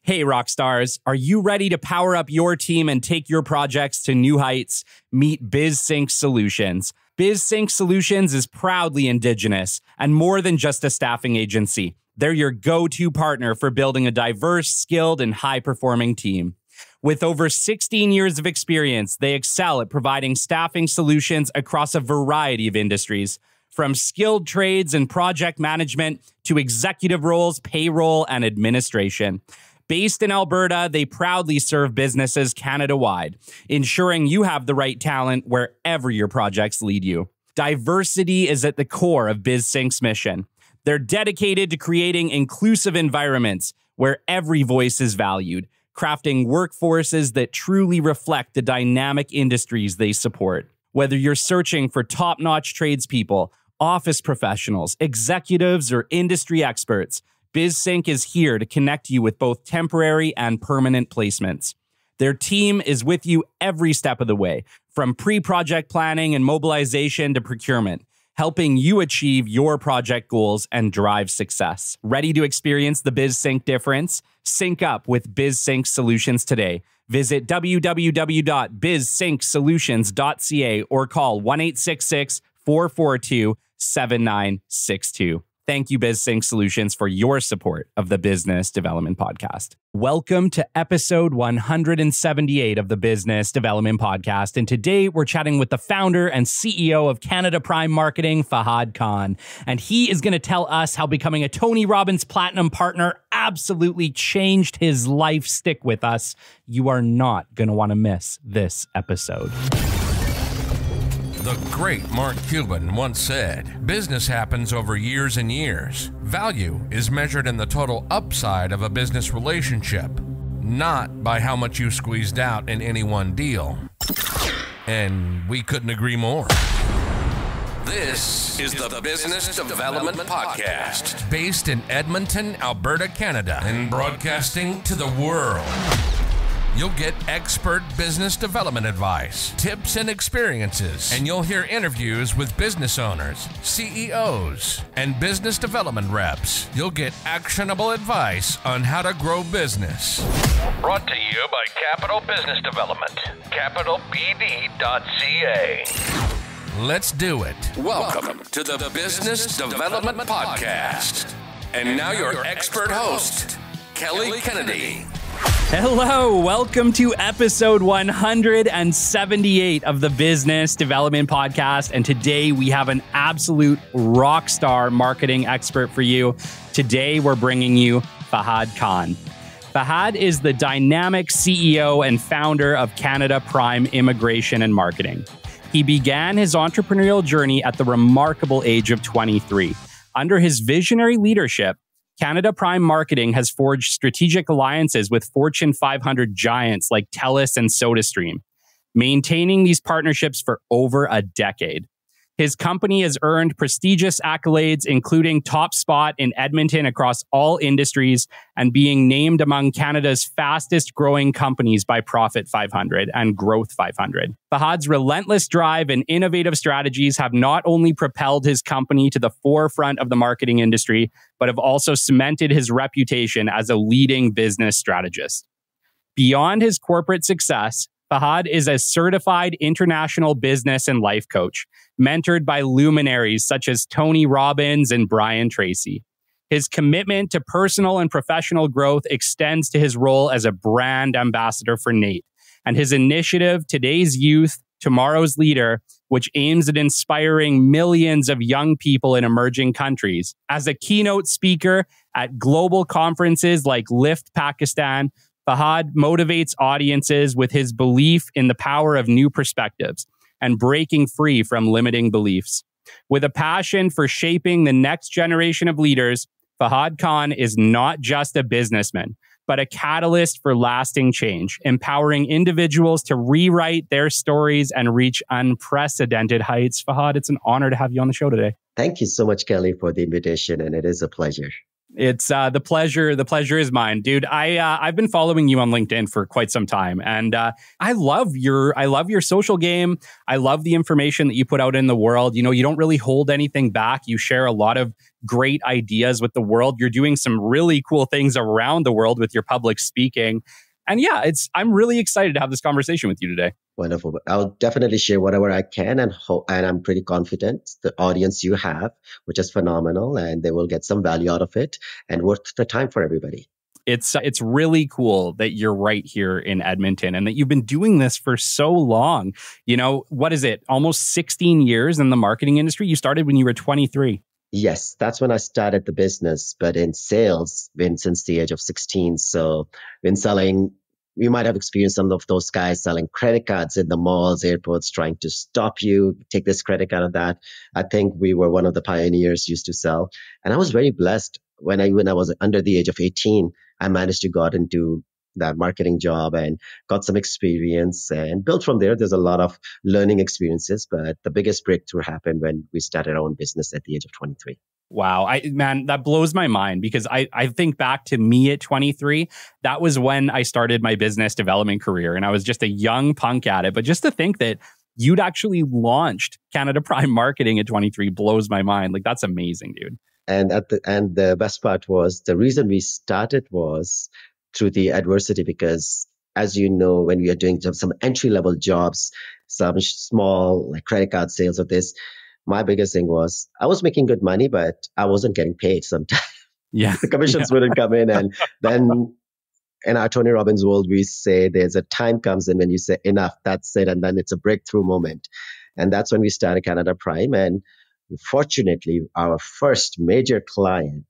Hey, rock stars, are you ready to power up your team and take your projects to new heights? Meet BizSync Solutions. BizSync Solutions is proudly Indigenous and more than just a staffing agency. They're your go-to partner for building a diverse, skilled, and high-performing team. With over 16 years of experience, they excel at providing staffing solutions across a variety of industries, from skilled trades and project management to executive roles, payroll, and administration. Based in Alberta, they proudly serve businesses Canada-wide, ensuring you have the right talent wherever your projects lead you. Diversity is at the core of BizSync's mission. They're dedicated to creating inclusive environments where every voice is valued, crafting workforces that truly reflect the dynamic industries they support. Whether you're searching for top-notch tradespeople, office professionals, executives, or industry experts, BizSync is here to connect you with both temporary and permanent placements. Their team is with you every step of the way, from pre-project planning and mobilization to procurement, helping you achieve your project goals and drive success. Ready to experience the BizSync difference? Sync up with BizSync Solutions today. Visit www.bizsyncsolutions.ca or call 1-866-442-7962. Thank you, BizSync Solutions, for your support of the Business Development Podcast. Welcome to episode 178 of the Business Development Podcast. And today we're chatting with the founder and CEO of Canada Prime Marketing, Fahad Khan. And he is going to tell us how becoming a Tony Robbins Platinum Partner absolutely changed his life. Stick with us. You are not going to want to miss this episode. The great Mark Cuban once said, "Business happens over years and years. Value is measured in the total upside of a business relationship, not by how much you squeezed out in any one deal." And we couldn't agree more. This is the Business Development Podcast, based in Edmonton, Alberta, Canada, and broadcasting to the world. You'll get expert business development advice, tips and experiences, and you'll hear interviews with business owners, CEOs, and business development reps. You'll get actionable advice on how to grow business. Brought to you by Capital Business Development, capitalbd.ca. Let's do it. Welcome to the Business Development Podcast. And now your expert host, Kelly Kennedy. Hello, welcome to episode 178 of the Business Development Podcast. And today we have an absolute rock star marketing expert for you. Today we're bringing you Fahad Khan. Fahad is the dynamic CEO and founder of Canada Prime Immigration and Marketing. He began his entrepreneurial journey at the remarkable age of 23. Under his visionary leadership, Canada Prime Marketing has forged strategic alliances with Fortune 500 giants like TELUS and SodaStream, maintaining these partnerships for over a decade. His company has earned prestigious accolades, including top spot in Edmonton across all industries and being named among Canada's fastest growing companies by Profit 500 and Growth 500. Fahad's relentless drive and innovative strategies have not only propelled his company to the forefront of the marketing industry, but have also cemented his reputation as a leading business strategist. Beyond his corporate success, Fahad is a certified international business and life coach, mentored by luminaries such as Tony Robbins and Brian Tracy. His commitment to personal and professional growth extends to his role as a brand ambassador for Nate, and his initiative, Today's Youth, Tomorrow's Leader, which aims at inspiring millions of young people in emerging countries. As a keynote speaker at global conferences like Lift Pakistan, Fahad motivates audiences with his belief in the power of new perspectives and breaking free from limiting beliefs. With a passion for shaping the next generation of leaders, Fahad Khan is not just a businessman, but a catalyst for lasting change, empowering individuals to rewrite their stories and reach unprecedented heights. Fahad, it's an honor to have you on the show today. Thank you so much, Kelly, for the invitation, and it is a pleasure. It's the pleasure. The pleasure is mine, dude. I've been following you on LinkedIn for quite some time, and I love your social game. I love the information that you put out in the world. You know, you don't really hold anything back. You share a lot of great ideas with the world. You're doing some really cool things around the world with your public speaking, and yeah, I'm really excited to have this conversation with you today. Wonderful. I'll definitely share whatever I can, and I'm pretty confident the audience you have, which is phenomenal, and they will get some value out of it and worth the time for everybody. It's really cool that you're right here in Edmonton and that you've been doing this for so long. You know, what is it? Almost 16 years in the marketing industry. You started when you were 23. Yes, that's when I started the business, but in sales, been since the age of 16. So been selling. You might have experienced some of those guys selling credit cards in the malls, airports, trying to stop you, take this credit card or that. I think we were one of the pioneers used to sell. And I was very blessed when I was under the age of 18, I managed to got into that marketing job and got some experience and built from there. There's a lot of learning experiences, but the biggest breakthrough happened when we started our own business at the age of 23. Wow. Man, that blows my mind because I think back to me at 23. That was when I started my business development career and I was just a young punk at it. But just to think that you'd actually launched Canada Prime Marketing at 23 blows my mind. Like, that's amazing, dude. And the best part was the reason we started was through the adversity, because as you know, when we are doing some entry level jobs, some small like credit card sales or this, my biggest thing was I was making good money, but I wasn't getting paid sometimes. Yeah. The commissions wouldn't come in. And then in our Tony Robbins world, we say there's a time comes in when you say enough, that's it. And then it's a breakthrough moment. And that's when we started Canada Prime. And fortunately, our first major client,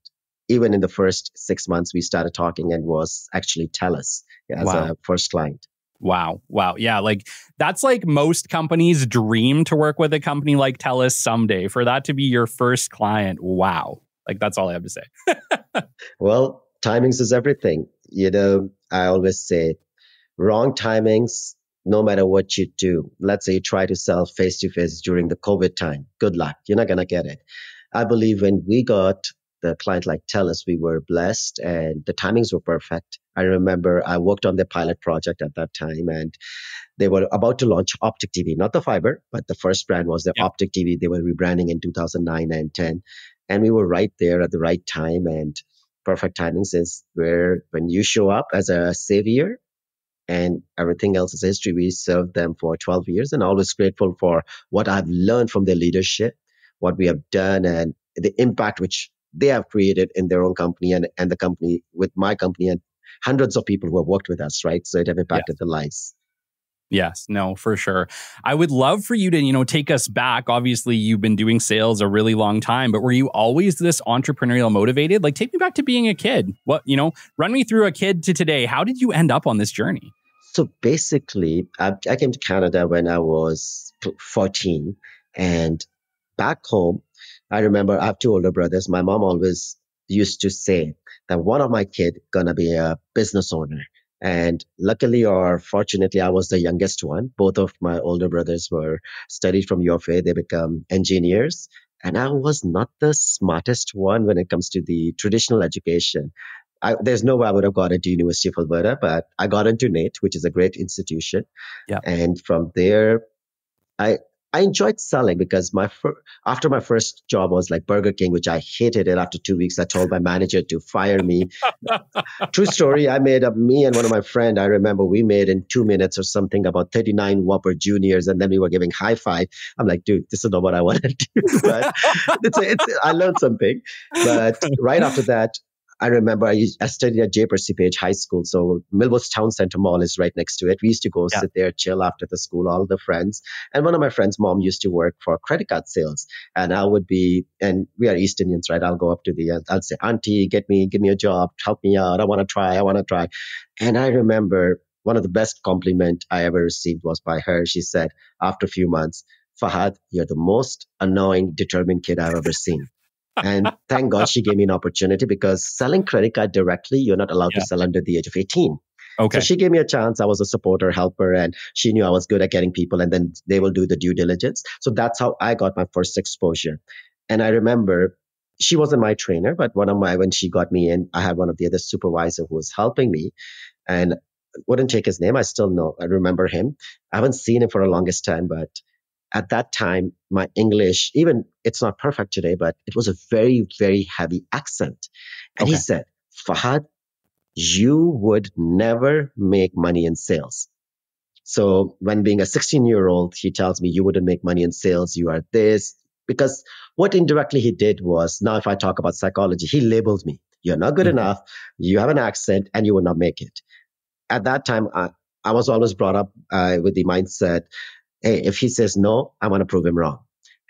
even in the first 6 months, we started talking and was actually TELUS as a first client. Wow. Yeah. Like that's like most companies dream to work with a company like TELUS someday. For that to be your first client. Wow. Like that's all I have to say. Well, timings is everything. You know, I always say wrong timings, no matter what you do. Let's say you try to sell face to face during the COVID time. Good luck. You're not going to get it. I believe when we got the client like TELUS, we were blessed and the timings were perfect. I remember I worked on the pilot project at that time and they were about to launch Optic TV, not the fiber, but the first brand was the Optic TV. They were rebranding in 2009 and 10. And we were right there at the right time, and perfect timings is where when you show up as a savior and everything else is history. We served them for 12 years and always grateful for what I've learned from their leadership, what we have done and the impact which they have created in their own company and the company with my company and hundreds of people who have worked with us, right? So it have impacted their lives. Yes, no, for sure. I would love for you to, take us back. Obviously, you've been doing sales a really long time, but were you always this entrepreneurial motivated? Like, take me back to being a kid. Run me through a kid to today. How did you end up on this journey? So basically, I came to Canada when I was 14, and back home, I remember I have two older brothers. My mom always used to say that one of my kid gonna be a business owner. And luckily or fortunately, I was the youngest one. Both of my older brothers were studied from UFA. They become engineers. And I was not the smartest one when it comes to the traditional education. There's no way I would have got into University of Alberta, but I got into NAIT, which is a great institution. Yeah. And from there, I enjoyed selling because after my first job was like Burger King, which I hated it. After 2 weeks, I told my manager to fire me. True story. Me and one of my friends, I remember we made in 2 minutes or something about 39 Whopper Juniors. And then we were giving high five. I'm like, dude, this is not what I want to do. But I learned something. But right after that, I remember I studied at J. Percy Page High School. So Millward's Town Center Mall is right next to it. We used to go sit there, chill after the school, all the friends. And one of my friends' mom used to work for credit card sales. And and we are East Indians, right? I'll go up to I'll say, Auntie, give me a job, help me out. I want to try. And I remember one of the best compliment I ever received was by her. She said, after a few months, Fahad, you're the most annoying, determined kid I've ever seen. And thank God she gave me an opportunity because selling credit card directly, you're not allowed to sell under the age of 18. Okay. So she gave me a chance. I was a supporter, helper, and she knew I was good at getting people and then they will do the due diligence. So that's how I got my first exposure. And I remember she wasn't my trainer, but when she got me in, I had one of the other supervisor who was helping me, and wouldn't take his name. I remember him. I haven't seen him for a longest time, but at that time, my English, even it's not perfect today, but it was a very, very heavy accent. And he Okay. said, Fahad, you would never make money in sales. So when being a 16-year-old, he tells me you wouldn't make money in sales. You are this. Because what indirectly he did was, now if I talk about psychology, he labeled me. You're not good Mhm. enough. You have an accent and you will not make it. At that time, I was always brought up with the mindset, hey, if he says no, I want to prove him wrong.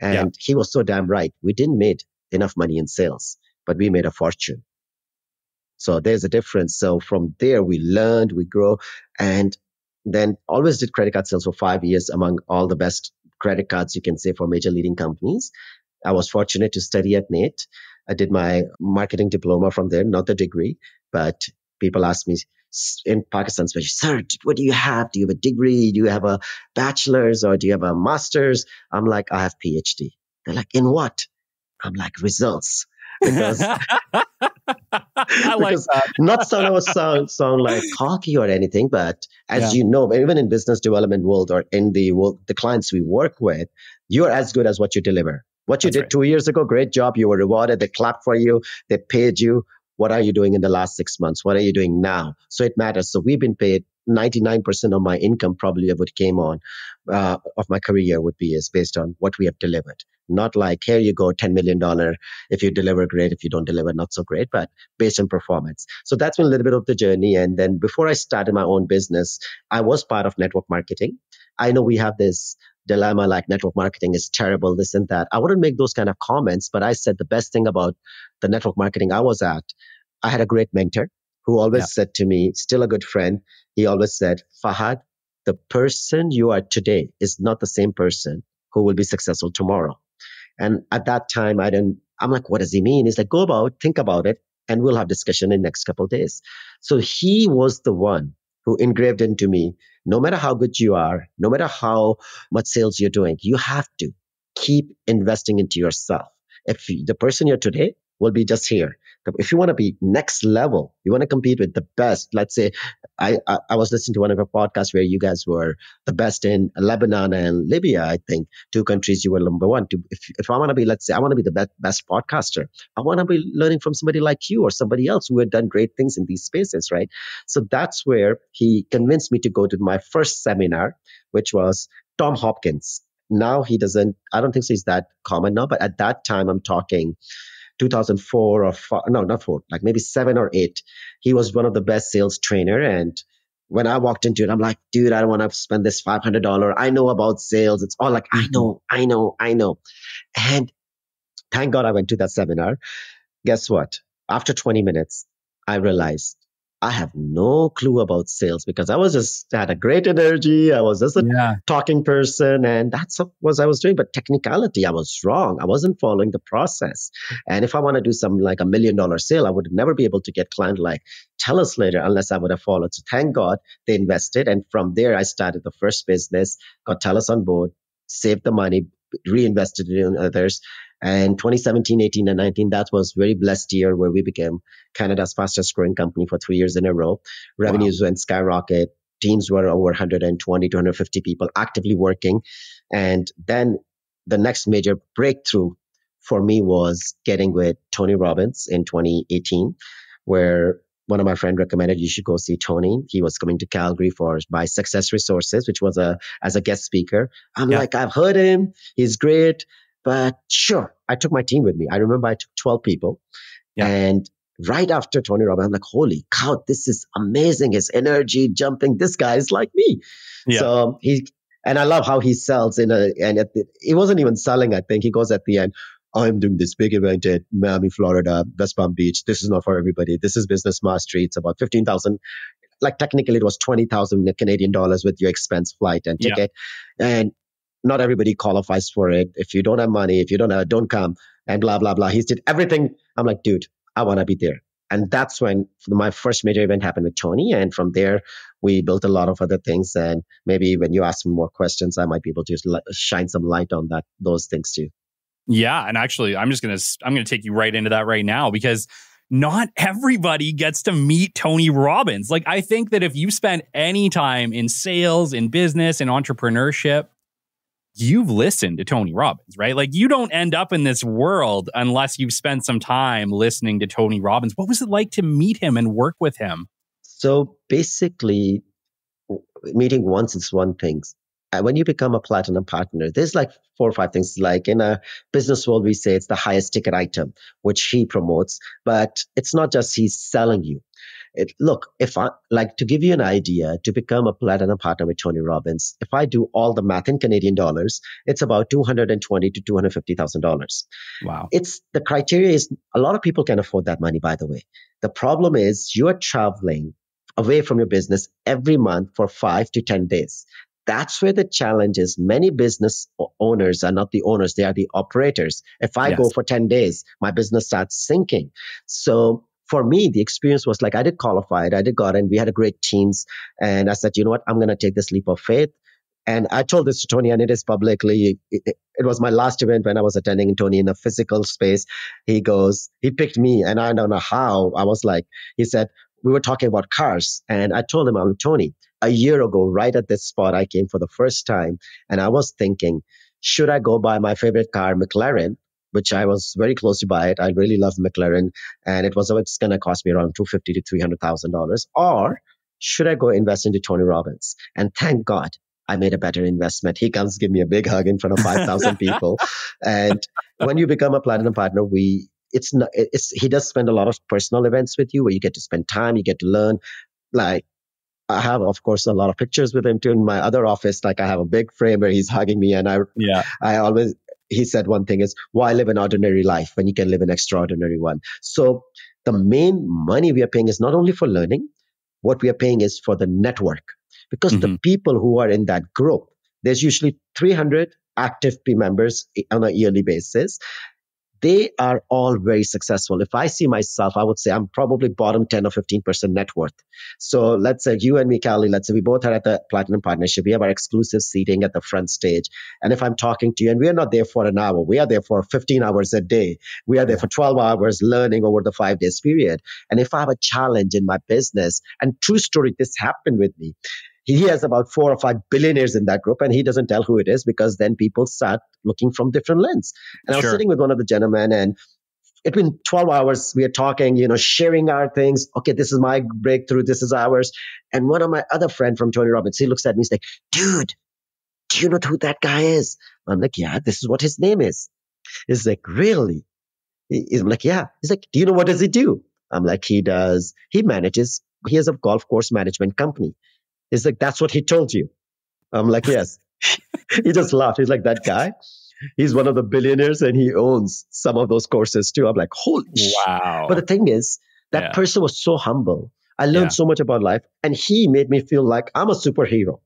Yeah. And he was so damn right. We didn't make enough money in sales, but we made a fortune. So there's a difference. So from there, we learned, we grow, and then always did credit card sales for 5 years among all the best credit cards you can say for major leading companies. I was fortunate to study at NAIT. I did my marketing diploma from there, not the degree, but people ask me in Pakistan, especially, sir, what do you have? Do you have a degree? Do you have a bachelor's or do you have a master's? I'm like, I have PhD. They're like, in what? I'm like, results. Because I like because that. not sound like cocky or anything, but as Yeah. you know, even in business development world or in the world, the clients we work with, you're as good as what you deliver. What you That's did right. 2 years ago, great job. You were rewarded. They clapped for you. They paid you. What are you doing in the last 6 months? What are you doing now? So it matters. So we've been paid 99% of my income, probably of what came on of my career would be is based on what we have delivered. Not like, here you go, $10 million. If you deliver, great. If you don't deliver, not so great, but based on performance. So that's been a little bit of the journey. And then before I started my own business, I was part of network marketing. I know we have this dilemma like network marketing is terrible, this and that. I wouldn't make those kind of comments, but I said the best thing about the network marketing I was at, I had a great mentor who Yeah. always said to me, still a good friend, he always said, Fahad, the person you are today is not the same person who will be successful tomorrow. And at that time, I'm like, what does he mean? He's like, think about it, and we'll have discussion in the next couple of days. So he was the one who engraved into me, no matter how good you are, no matter how much sales you're doing, you have to keep investing into yourself. The person you're today will be just here. If you want to be next level, you want to compete with the best. Let's say I was listening to one of your podcasts where you guys were the best in Lebanon and Libya, I think, two countries you were number one. If I want to be, let's say, I want to be the best podcaster, I want to be learning from somebody like you or somebody else who had done great things in these spaces, right? So that's where he convinced me to go to my first seminar, which was Tom Hopkins. Now he doesn't, I don't think so he's that common now, but at that time, I'm talking 2004 or no, not four, like maybe 7 or 8. He was one of the best sales trainer. And when I walked into it, I'm like, dude, I don't want to spend this $500. I know about sales. It's all like, I know. And thank God I went to that seminar. Guess what? After 20 minutes, I realized I have no clue about sales because had a great energy. I was just a Yeah. talking person, and that's what I was doing. But technicality, I was wrong. I wasn't following the process. And if I want to do some like $1 million sale, I would never be able to get client like TELUS later unless I would have followed. So thank God they invested. And from there, I started the first business, got TELUS on board, saved the money, reinvested it in others. And 2017, 18, and 19, that was very blessed year where we became Canada's fastest growing company for 3 years in a row. Revenues went skyrocket. Teams were over 120 to 150 people actively working. And then the next major breakthrough for me was getting with Tony Robbins in 2018, where one of my friends recommended you should go see Tony. He was coming to Calgary by Success Resources, which was as a guest speaker. I'm like, I've heard him. He's great. But sure, I took my team with me. I remember I took 12 people. Yeah. And right after Tony Robbins, I'm like, holy cow, this is amazing. His energy jumping. This guy is like me. Yeah. So and I love how he sells he wasn't even selling, I think. He goes at the end, I'm doing this big event at Miami, Florida, West Palm Beach. This is not for everybody. This is business mastery. It's about 15,000. Like technically it was 20,000 Canadian dollars with your expense, flight and ticket. And not everybody qualifies for it. If you don't have money, if you don't come and blah, blah, blah. He did everything. I'm like, dude, I want to be there. And that's when my first major event happened with Tony. And from there, we built a lot of other things. And maybe when you ask me more questions, I might be able to shine some light on those things too. Yeah, and actually, I'm gonna take you right into that right now because not everybody gets to meet Tony Robbins. Like, I think that if you spend any time in sales, in business, in entrepreneurship, you've listened to Tony Robbins, right? Like, you don't end up in this world unless you've spent some time listening to Tony Robbins. What was it like to meet him and work with him? So basically, meeting once is one thing. When you become a platinum partner, there's like 4 or 5 things. Like in a business world, we say it's the highest ticket item, which he promotes, but it's not just he's selling you. Look, if I like to give you an idea, to become a platinum partner with Tony Robbins, if I do all the math in Canadian dollars, it's about $220,000 to $250,000. Wow. It's the criteria is a lot of people can afford that money, by the way. The problem is you are traveling away from your business every month for 5 to 10 days. That's where the challenge is. Many business owners are not the owners, they are the operators. If I go for 10 days, my business starts sinking. So for me, the experience was like I did qualified, I did got in, we had a great teams. And I said, you know what, I'm going to take this leap of faith. And I told this to Tony, and it is publicly. It was my last event when I was attending Tony in a physical space. He picked me, and I don't know how. I was like, he said, we were talking about cars. And I told him, I'm Tony, a year ago, right at this spot, I came for the first time. And I was thinking, should I go buy my favorite car, McLaren, which I was very close to buy it. I really love McLaren. And it's going to cost me around $250,000 to $300,000. Or should I go invest into Tony Robbins? And thank God I made a better investment. He comes give me a big hug in front of 5,000 people. And when you become a platinum partner, he does spend a lot of personal events with you where you get to spend time, you get to learn. Like, I have, of course, a lot of pictures with him too in my other office. Like, I have a big frame where he's hugging me, and he said one thing is, why live an ordinary life when you can live an extraordinary one? So the main money we are paying is not only for learning, what we are paying is for the network. Because the people who are in that group, there's usually 300 active members on a yearly basis. They are all very successful. If I see myself, I would say I'm probably bottom 10 or 15% net worth. So let's say you and me, Callie, let's say we both are at the Platinum Partnership. We have our exclusive seating at the front stage. And if I'm talking to you, and we are not there for an hour, we are there for 15 hours a day. We are there for 12 hours learning over the 5 days period. And if I have a challenge in my business, and true story, this happened with me. He has about 4 or 5 billionaires in that group, and he doesn't tell who it is because then people start looking from different lens. And I was sitting with one of the gentlemen, and it's been 12 hours. We are talking, sharing our things. Okay, this is my breakthrough. This is ours. And one of my other friend from Tony Robbins, he looks at me. He's like, dude, do you know who that guy is? I'm like, yeah, this is what his name is. He's like, really? I'm like, yeah. He's like, do you know what does he do? I'm like, he has a golf course management company. He's like, that's what he told you. I'm like, yes. He just laughed. He's like, that guy, he's one of the billionaires and he owns some of those courses too. I'm like, holy wow. But the thing is, that person was so humble. I learned so much about life, and he made me feel like I'm a superhero.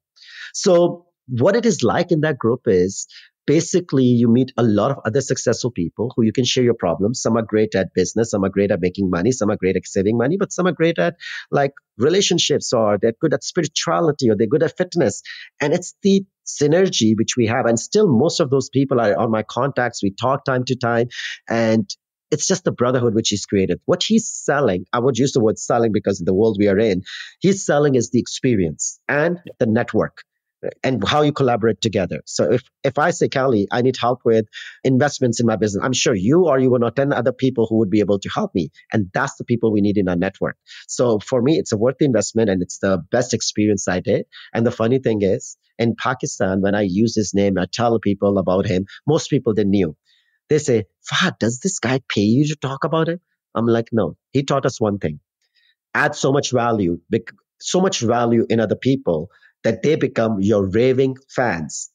So what it is like in that group is basically you meet a lot of other successful people who you can share your problems. Some are great at business, some are great at making money, some are great at saving money, but some are great at like relationships, or they're good at spirituality, or they're good at fitness. And it's the synergy which we have. And still most of those people are on my contacts. We talk time to time, and it's just the brotherhood which he's created. What he's selling, I would use the word selling because in the world we are in, he's selling is the experience and the network and how you collaborate together. So if I say, Callie, I need help with investments in my business, I'm sure you or you will know 10 other people who would be able to help me. And that's the people we need in our network. So for me, it's a worthy investment, and it's the best experience I did. And the funny thing is, in Pakistan, when I use his name, I tell people about him, most people they knew. They say, Fahad, does this guy pay you to talk about him? I'm like, no. He taught us one thing: add so much value in other people that they become your raving fans.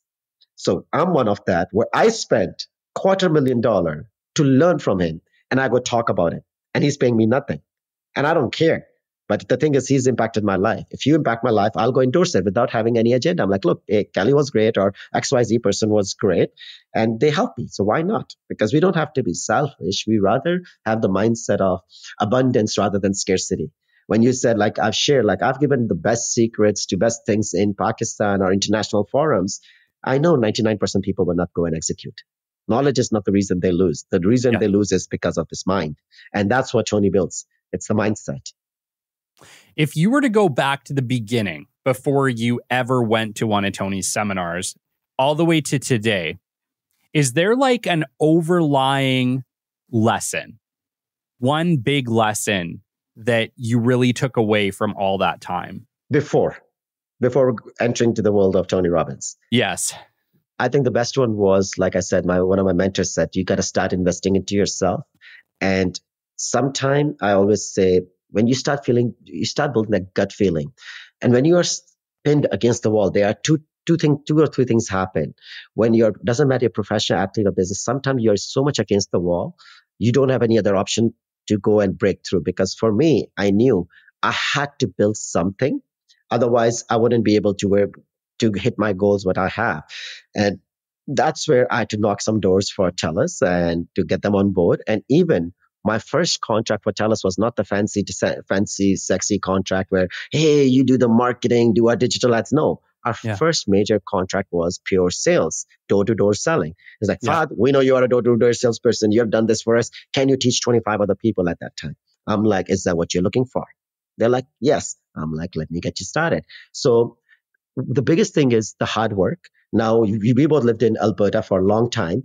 So I'm one of that, where I spent $250,000 to learn from him, and I go talk about it, and he's paying me nothing, and I don't care. But the thing is, he's impacted my life. If you impact my life, I'll go endorse it without having any agenda. I'm like, look, hey, Kelly was great, or XYZ person was great, and they helped me. So why not? Because we don't have to be selfish. We rather have the mindset of abundance rather than scarcity. When you said, like, I've given the best secrets to best things in Pakistan or international forums, I know 99% people will not go and execute. Knowledge is not the reason they lose. The reason Yeah. they lose is because of this mind. And that's what Tony builds. It's the mindset. If you were to go back to the beginning, before you ever went to one of Tony's seminars, all the way to today, is there like an overlying lesson, one big lesson that you really took away from all that time? Before entering to the world of Tony Robbins, Yes. I think the best one was, like I said, one of my mentors said, you got to start investing into yourself. And sometime I always say, when you start building that gut feeling. And when you are pinned against the wall, there are two or three things happen. When doesn't matter your professional, athlete, or business, sometimes you're so much against the wall, you don't have any other option to go and break through. Because for me, I knew I had to build something. Otherwise, I wouldn't be able to hit my goals, what I have. And that's where I had to knock some doors for TELUS and to get them on board. And even my first contract for TELUS was not the fancy, sexy contract where, hey, you do the marketing, do our digital ads. No, our first major contract was pure sales, door-to-door selling. It's like, Fahad, we know you are a door-to-door salesperson. You have done this for us. Can you teach 25 other people at that time? I'm like, is that what you're looking for? They're like, yes. I'm like, let me get you started. So the biggest thing is the hard work. Now, we both lived in Alberta for a long time.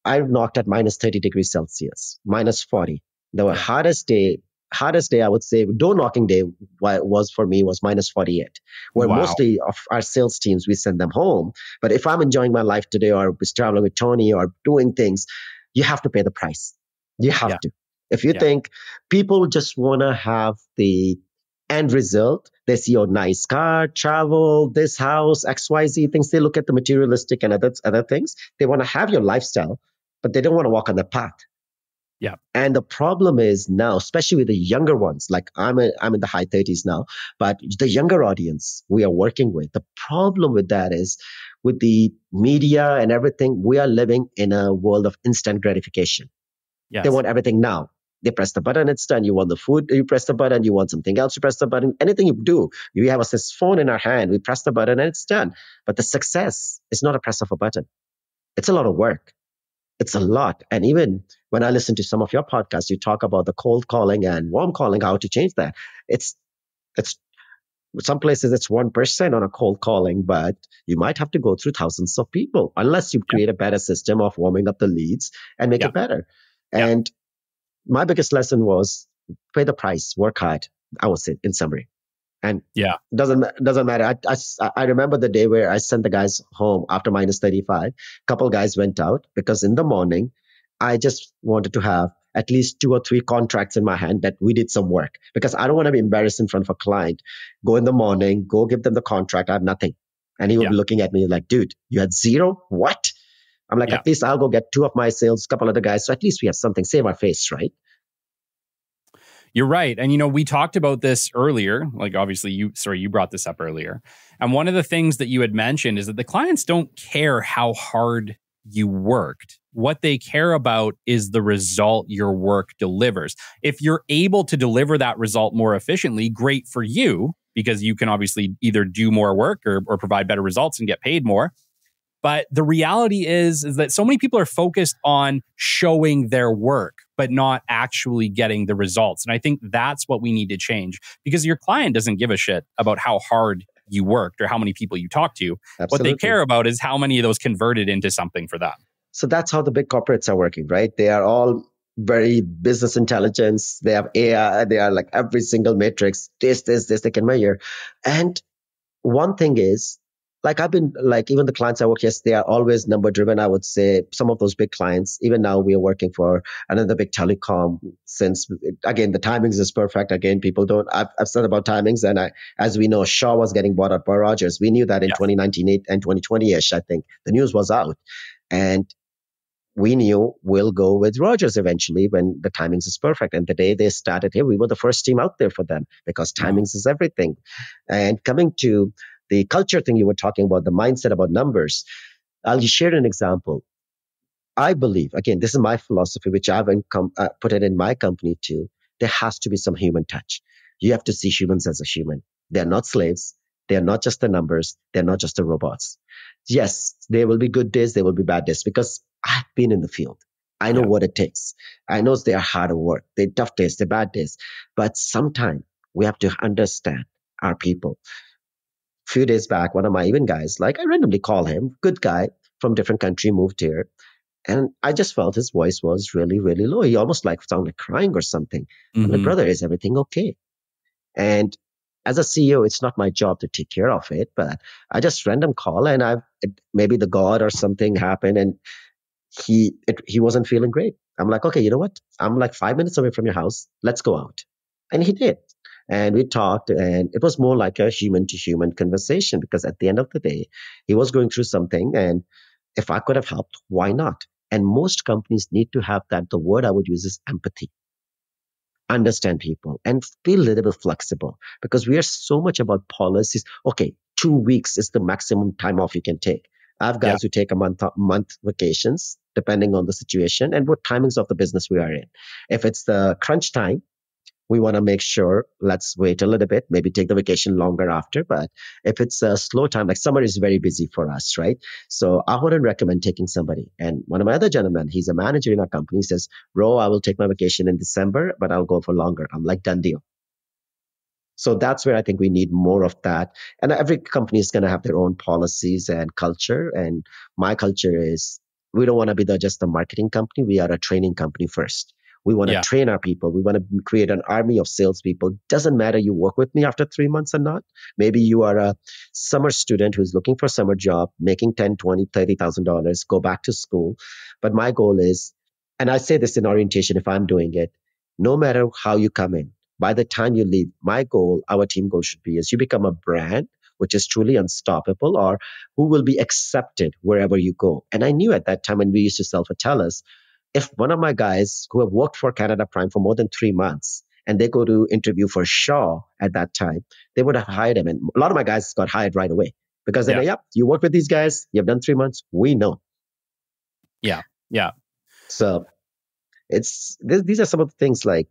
I knocked at minus 30 degrees Celsius, minus 40. The hardest day, I would say, door knocking day was for me was minus 48, where mostly of our sales teams, we send them home. But if I'm enjoying my life today or was traveling with Tony or doing things, you have to pay the price. You have to. If you think people just want to have the end result, they see a nice car, travel, this house, XYZ things. They look at the materialistic and other things. They want to have your lifestyle, but they don't want to walk on the path. Yeah. And the problem is now, especially with the younger ones, like I'm in the high 30s now, but the younger audience we are working with, the problem with that is with the media and everything, we are living in a world of instant gratification. Yes. They want everything now. They press the button, it's done. You want the food, you press the button. You want something else, you press the button. Anything you do, you have this phone in our hand, we press the button and it's done. But the success is not a press of a button. It's a lot of work. It's a lot. And even when I listen to some of your podcasts, you talk about the cold calling and warm calling, how to change that. It's some places it's 1% on a cold calling, but you might have to go through thousands of people unless you create a better system of warming up the leads and make it better. And my biggest lesson was pay the price, work hard, I would say, in summary. And doesn't matter. I remember the day where I sent the guys home after minus 35. A couple guys went out because in the morning, I just wanted to have at least 2 or 3 contracts in my hand that we did some work, because I don't want to be embarrassed in front of a client. Go in the morning, go give them the contract. I have nothing. And he would be looking at me like, dude, you had 0? What? I'm like, at least I'll go get 2 of my sales, a couple other guys. So at least we have something, save our face, right? You're right. And, we talked about this earlier. Like, obviously, you brought this up earlier. And one of the things that you had mentioned is that the clients don't care how hard you worked. What they care about is the result your work delivers. If you're able to deliver that result more efficiently, great for you, because you can obviously either do more work or provide better results and get paid more. But the reality is that so many people are focused on showing their work, but not actually getting the results. And I think that's what we need to change, because your client doesn't give a shit about how hard you worked or how many people you talk to. Absolutely. What they care about is how many of those converted into something for them. So that's how the big corporates are working, right? They are all very business intelligence. They have AI. They are like every single matrix, this, they can measure. And one thing is, like I've been like, even the clients I work, yes, they are always number driven. I would say some of those big clients, even now we are working for another big telecom, since again, the timings is perfect. Again, people don't, I've said about timings, and as we know, Shaw was getting bought out by Rogers. We knew that in 2019 and 2020-ish, I think the news was out, and we knew we'll go with Rogers eventually when the timings is perfect. And the day they started here, we were the first team out there for them, because timings is everything. And coming to the culture thing you were talking about, the mindset about numbers, I'll share an example. I believe, again, this is my philosophy, which I've put it in my company too. There has to be some human touch. You have to see humans as a human. They're not slaves. They're not just the numbers. They're not just the robots. Yes, there will be good days. There will be bad days, because I've been in the field. I know Yeah. what it takes. I know they are hard work. They're tough days, they're bad days. But sometimes we have to understand our people. A few days back, one of my even guys, like I randomly call him, good guy from different country, moved here. And I just felt his voice was really, really low. He almost like sounded like crying or something. I'm like, Hmm. brother, is everything okay? And as a CEO, it's not my job to take care of it, but I just random call and maybe the God or something happened and he wasn't feeling great. I'm like, okay, you know what? I'm like 5 minutes away from your house. Let's go out. And he did. And we talked, and it was more like a human to human conversation because at the end of the day, he was going through something. And if I could have helped, why not? And most companies need to have that. The word I would use is empathy. Understand people and be a little bit flexible because we are so much about policies. Okay, 2 weeks is the maximum time off you can take. I have Yeah. guys who take a month vacations depending on the situation and what timings of the business we are in. If it's the crunch time, we want to make sure let's wait a little bit, maybe take the vacation longer after. But if it's a slow time, like summer is very busy for us, right? So I wouldn't recommend taking somebody. And one of my other gentlemen, he's a manager in our company, says, Ro, I will take my vacation in December, but I'll go for longer. I'm like, done deal. So that's where I think we need more of that. And every company is going to have their own policies and culture. And my culture is we don't want to be just a marketing company. We are a training company first. We want to Yeah. train our people. We want to create an army of salespeople. Doesn't matter you work with me after 3 months or not. Maybe you are a summer student who's looking for a summer job, making 10, 20, $30,000, go back to school. But my goal is, and I say this in orientation if I'm doing it, no matter how you come in, by the time you leave, my goal, our team goal should be is you become a brand which is truly unstoppable or who will be accepted wherever you go. And I knew at that time when we used to sell for TELUS, if one of my guys who have worked for Canada Prime for more than 3 months and they go to interview for Shaw at that time, they would have hired him. And a lot of my guys got hired right away because they're Yeah. like, yep, you work with these guys, you've done 3 months, we know. Yeah. Yeah. So these are some of the things like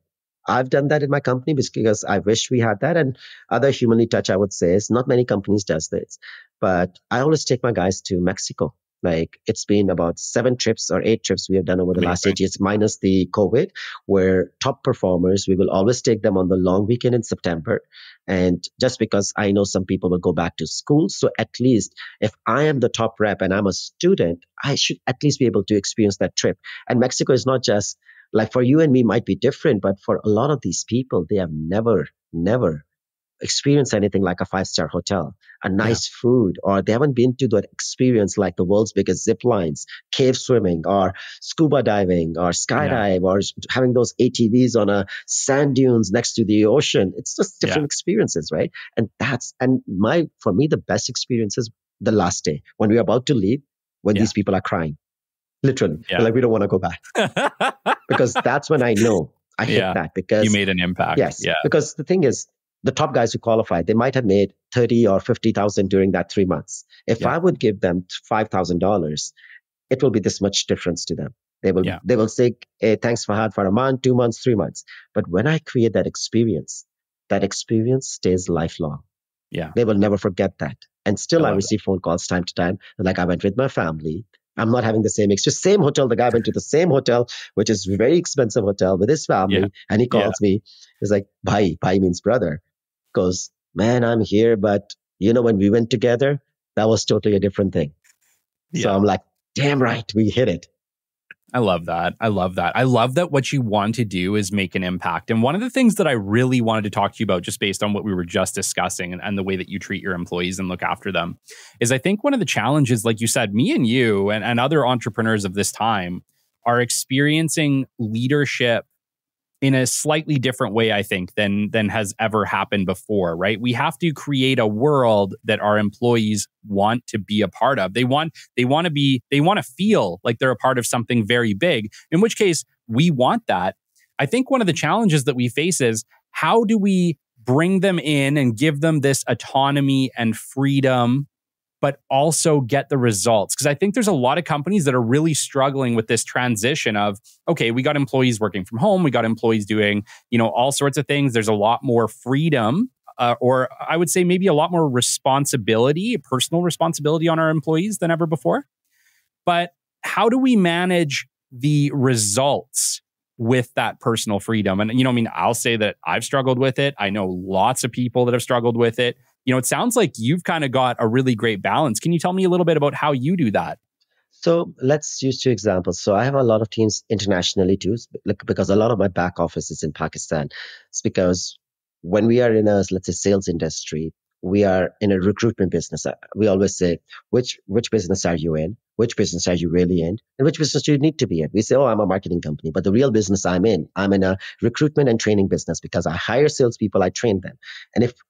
I've done that in my company because I wish we had that. And other humanly touch, I would say, is not many companies does this. But I always take my guys to Mexico. Like it's been about 7 trips or 8 trips we have done over the last Amazing. 8 years, minus the COVID, where top performers, we will always take them on the long weekend in September. And just because I know some people will go back to school. So at least if I am the top rep and I'm a student, I should at least be able to experience that trip. And Mexico is not just like for you and me might be different, but for a lot of these people, they have never experienced anything like a 5-star hotel, a nice food, or they haven't been to that experience like the world's biggest zip lines, cave swimming, or scuba diving, or skydive, or having those ATVs on a sand dunes next to the ocean. It's just different experiences, right? And for me, the best experience is the last day when we're about to leave, when these people are crying. Literally, they're like, we don't want to go back. Because that's when I know I hit that because you made an impact. Yes. Because the thing is, the top guys who qualified, they might have made 30 or 50,000 during that 3 months. If I would give them $5,000, it will be this much difference to them. They will say, hey, thanks Fahad for a month, 2 months, 3 months. But when I create that experience stays lifelong. Yeah. They will never forget that. And still I receive phone calls time to time. Like I went with my family. I'm not having the same experience. Same hotel. The guy went to the same hotel, which is a very expensive hotel with his family. And he calls me. He's like, Bhai means brother. Goes, man, I'm here. But when we went together, that was totally a different thing. So I'm like, damn right. We hit it. I love that. I love that what you want to do is make an impact. And one of the things that I really wanted to talk to you about, just based on what we were just discussing and the way that you treat your employees and look after them, is I think one of the challenges, like you said, me and you and other entrepreneurs of this time are experiencing leadership in a slightly different way, I think, than has ever happened before, right? We have to create a world that our employees want to be a part of. They want to feel like they're a part of something very big, in which case we want that. I think one of the challenges that we face is how do we bring them in and give them this autonomy and freedom, but also get the results? Because I think there's a lot of companies that are really struggling with this transition of, okay, we got employees working from home, we got employees doing, all sorts of things. There's a lot more freedom, or I would say maybe a lot more responsibility, personal responsibility on our employees than ever before. But how do we manage the results with that personal freedom? And, I'll say that I've struggled with it. I know lots of people that have struggled with it. It sounds like you've kind of got a really great balance. Can you tell me a little bit about how you do that? So let's use two examples. So I have a lot of teams internationally too, because a lot of my back office is in Pakistan. It's because when we are in a, let's say, sales industry, we are in a recruitment business. We always say, which business are you in? Which business are you really in? And which business do you need to be in? We say, oh, I'm a marketing company, but the real business I'm in a recruitment and training business because I hire salespeople, I train them.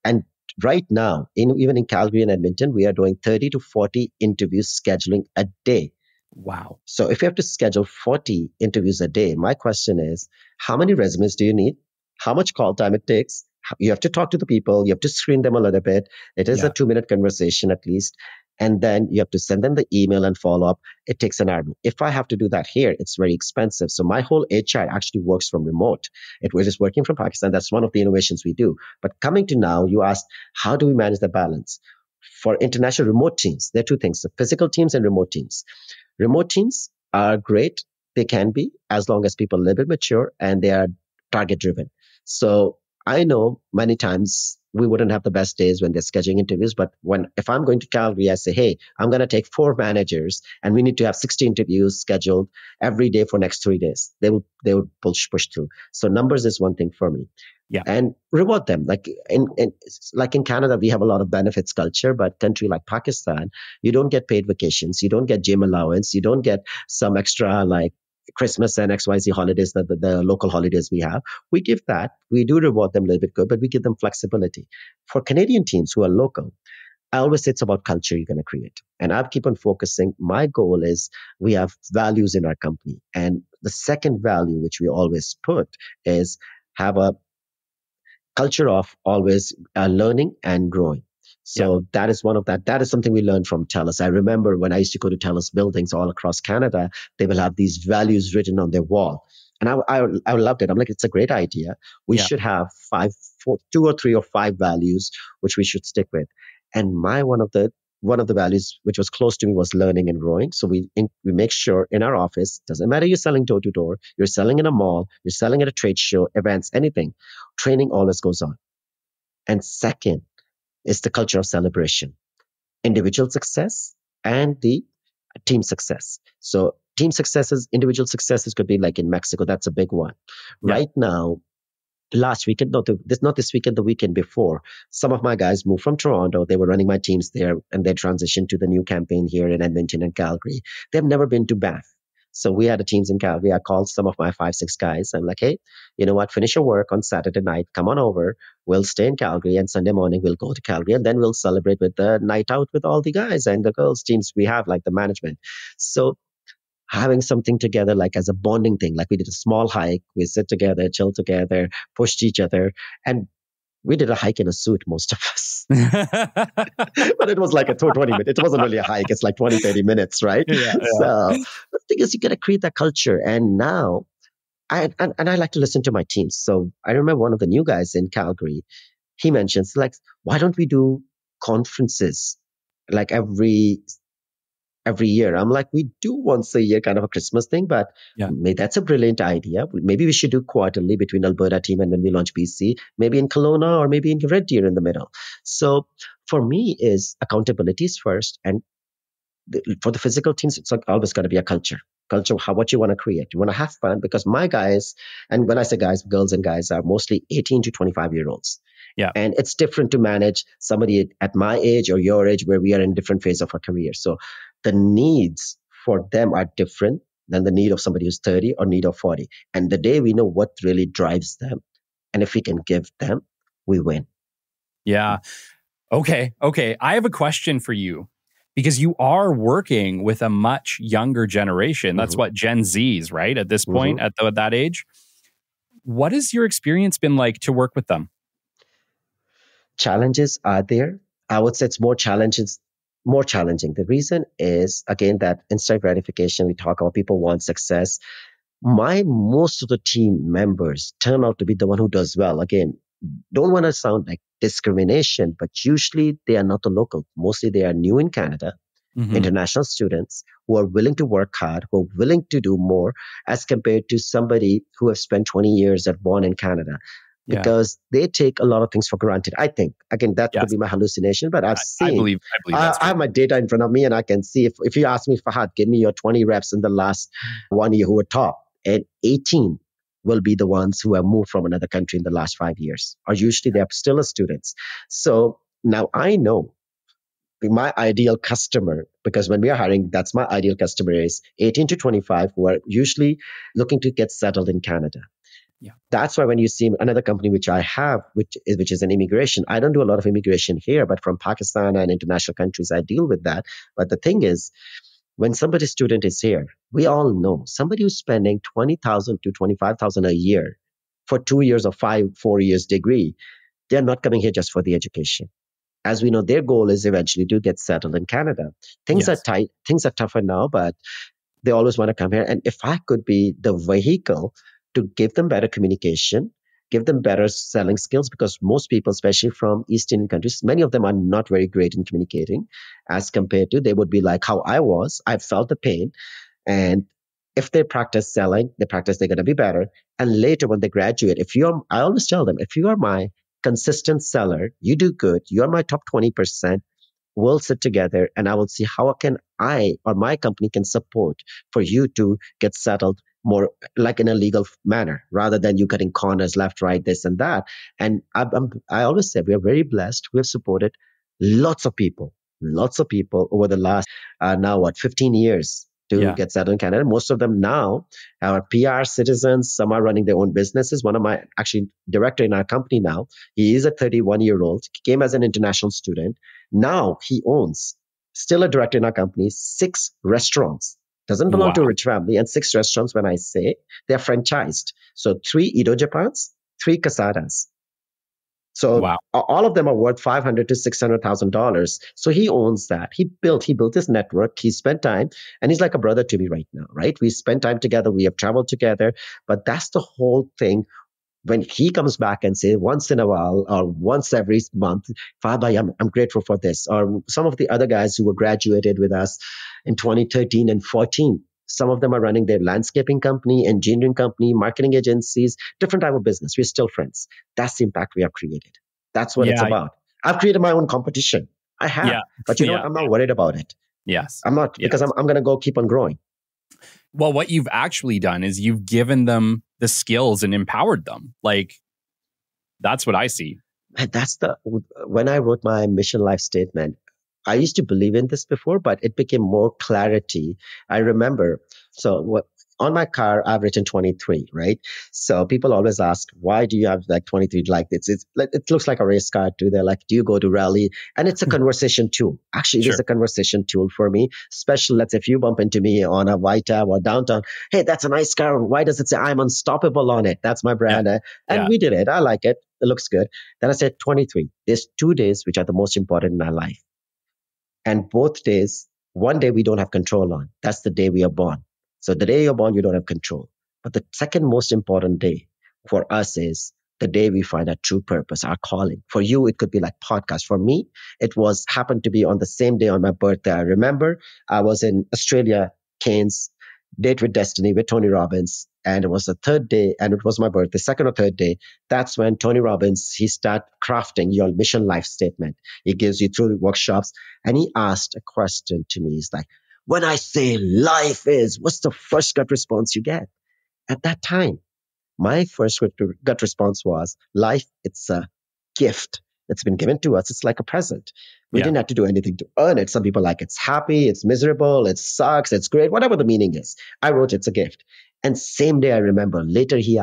And right now, even in Calgary and Edmonton, we are doing 30 to 40 interviews scheduling a day. Wow. So if you have to schedule 40 interviews a day, my question is, how many resumes do you need? How much call time it takes? You have to talk to the people. You have to screen them a little bit. It is a 2-minute conversation at least. And then you have to send them the email and follow up. It takes an hour. If I have to do that here, it's very expensive. So my whole HR actually works from remote. It was just working from Pakistan. That's one of the innovations we do. But coming to now, you asked, how do we manage the balance? For international remote teams, there are two things, the physical teams and remote teams. Remote teams are great. They can be, as long as people are a little bit mature and they are target driven. So I know many times we wouldn't have the best days when they're scheduling interviews, but if I'm going to Calgary, I say, hey, I'm going to take 4 managers and we need to have 60 interviews scheduled every day for next 3 days. They would push through. So numbers is one thing for me. Yeah. And reward them. Like in Canada, we have a lot of benefits culture, but country like Pakistan, you don't get paid vacations. You don't get gym allowance. You don't get some extra like Christmas and XYZ holidays, the local holidays we have. We give that. We do reward them a little bit good, but we give them flexibility. For Canadian teams who are local, I always say it's about culture you're going to create. And I keep on focusing. My goal is we have values in our company. And the second value, which we always put, is have a culture of always learning and growing. So that is one of that. That is something we learned from TELUS. I remember when I used to go to TELUS buildings all across Canada, they will have these values written on their wall. And I loved it. I'm like, it's a great idea. We should have 2 or 3 or 5 values, which we should stick with. And one of the values which was close to me was learning and growing. So we make sure in our office, doesn't matter you're selling door to door, you're selling in a mall, you're selling at a trade show, events, anything, training always goes on. And second is the culture of celebration, individual success and the team success. So team successes, individual successes could be like in Mexico. That's a big one. Yeah. Right now, last weekend, not this weekend, the weekend before, some of my guys moved from Toronto. They were running my teams there and they transitioned to the new campaign here in Edmonton and Calgary. They've never been to Banff. So we had a teams in Calgary. I called some of my 5-6 guys. I'm like, hey, you know what? Finish your work on Saturday night. Come on over. We'll stay in Calgary and Sunday morning we'll go to Calgary and then we'll celebrate with the night out with all the guys and the girls teams we have, like the management. So having something together, like as a bonding thing, like we did a small hike, we sit together, chill together, pushed each other. And we did a hike in a suit, most of us. But it was like a 20 minutes. It wasn't really a hike. It's like 20, 30 minutes, right? Yeah. So the thing is, you got to create that culture. And now, I like to listen to my teams. So I remember one of the new guys in Calgary, he mentions, like, why don't we do conferences like every year? I'm like, we do once a year kind of a Christmas thing, but maybe that's a brilliant idea. Maybe we should do quarterly between Alberta team and when we launch BC, maybe in Kelowna or maybe in Red Deer in the middle. So for me is accountability is first. And for the physical teams, it's always got to be a culture, what you want to create. You want to have fun because my guys, and when I say guys, girls and guys are mostly 18 to 25 year olds. Yeah. And it's different to manage somebody at my age or your age where we are in different phase of our career. So the needs for them are different than the need of somebody who's 30 or need of 40. And the day we know what really drives them, and if we can give them, we win. Yeah. Okay. I have a question for you because you are working with a much younger generation. That's what Gen Zs, right? At this point, at that age. What has your experience been like to work with them? Challenges are there. I would say it's more challenging. The reason is, again, that instant gratification. We talk about people want success. Most of the team members turn out to be the one who does well. Again, don't want to sound like discrimination, but usually they are not the local. Mostly they are new in Canada. international students who are willing to work hard, who are willing to do more as compared to somebody who have spent 20 years at born in Canada. Yeah. Because they take a lot of things for granted. I think, again, that could Yes. be my hallucination, but I've I seen, believe that's I have true. my data in front of me and I can see if you ask me, Fahad, give me your 20 reps in the last 1 year who were top, and 18 will be the ones who have moved from another country in the last 5 years, or usually they're still students. So now I know my ideal customer, because when we are hiring, that's my ideal customer is 18 to 25 who are usually looking to get settled in Canada. Yeah. That's why when you see another company which I have, which is an immigration, I don't do a lot of immigration here, but from Pakistan and international countries, I deal with that. But the thing is, when somebody's student is here, we all know somebody who's spending 20,000 to 25,000 a year for 2 years or 4 years degree, they're not coming here just for the education. As we know, their goal is eventually to get settled in Canada. Things are tight, things are tougher now, but they always want to come here. And if I could be the vehicle to give them better communication, give them better selling skills, because most people, especially from East Indian countries, many of them are not very great in communicating as compared to, they would be like how I was. I felt the pain. And if they practice selling, they're going to be better. And later when they graduate, I always tell them, if you are my consistent seller, you do good, you're my top 20%, we'll sit together and I will see how can I or my company can support for you to get settled more like in a legal manner rather than you cutting corners left, right, this and that. And I always say we are very blessed. We have supported lots of people over the last, 15 years to get settled in Canada. Most of them now are PR citizens. Some are running their own businesses. One of my actually director in our company now, he is a 31-year-old, came as an international student. Now he owns, still a director in our company, 6 restaurants. Doesn't belong to a rich family. And 6 restaurants, when I say, they're franchised. So 3 Edo Japans, 3 Casadas. So all of them are worth $500,000 to $600,000. So he owns that. He built his network. He spent time, and he's like a brother to me right now, right? We spent time together. We have traveled together. But that's the whole thing. When he comes back and say once in a while or once every month, Fahad, I'm grateful for this. Or some of the other guys who were graduated with us in 2013 and 14, some of them are running their landscaping company, engineering company, marketing agencies, different type of business. We're still friends. That's the impact we have created. That's what it's about. I've created my own competition. I have. But you know what? I'm not worried about it. Yes. I'm not, because I'm going to go keep on growing. Well, what you've actually done is you've given them the skills and empowered them. Like, that's what I see. When I wrote my mission life statement, I used to believe in this before, but it became more clarity. I remember, on my car, I've written 23, right? So people always ask, why do you have like 23 like this? It looks like a race car too. They're like, do you go to rally? And it's a conversation tool. Actually, it is a conversation tool for me. Especially, let's say if you bump into me on a White Ave or downtown, hey, that's a nice car. Why does it say I'm unstoppable on it? That's my brand. And we did it. I like it. It looks good. Then I said 23. There's 2 days which are the most important in our life. And both days, one day we don't have control on. That's the day we are born. So the day you're born, you don't have control. But the second most important day for us is the day we find our true purpose, our calling. For you, it could be like podcast. For me, it happened to be on the same day on my birthday. I remember I was in Australia, Cairns, Date with Destiny with Tony Robbins. And it was the 3rd day, and it was my birthday, 2nd or 3rd day. That's when Tony Robbins, he started crafting your mission life statement. He gives you through the workshops. And he asked a question to me. He's like, when I say life is, what's the first gut response you get? At that time, my first gut response was, life, it's a gift. It's been given to us. It's like a present. We didn't have to do anything to earn it. Some people like it's happy, it's miserable, it sucks, it's great, whatever the meaning is. I wrote it's a gift. And same day I remember, later he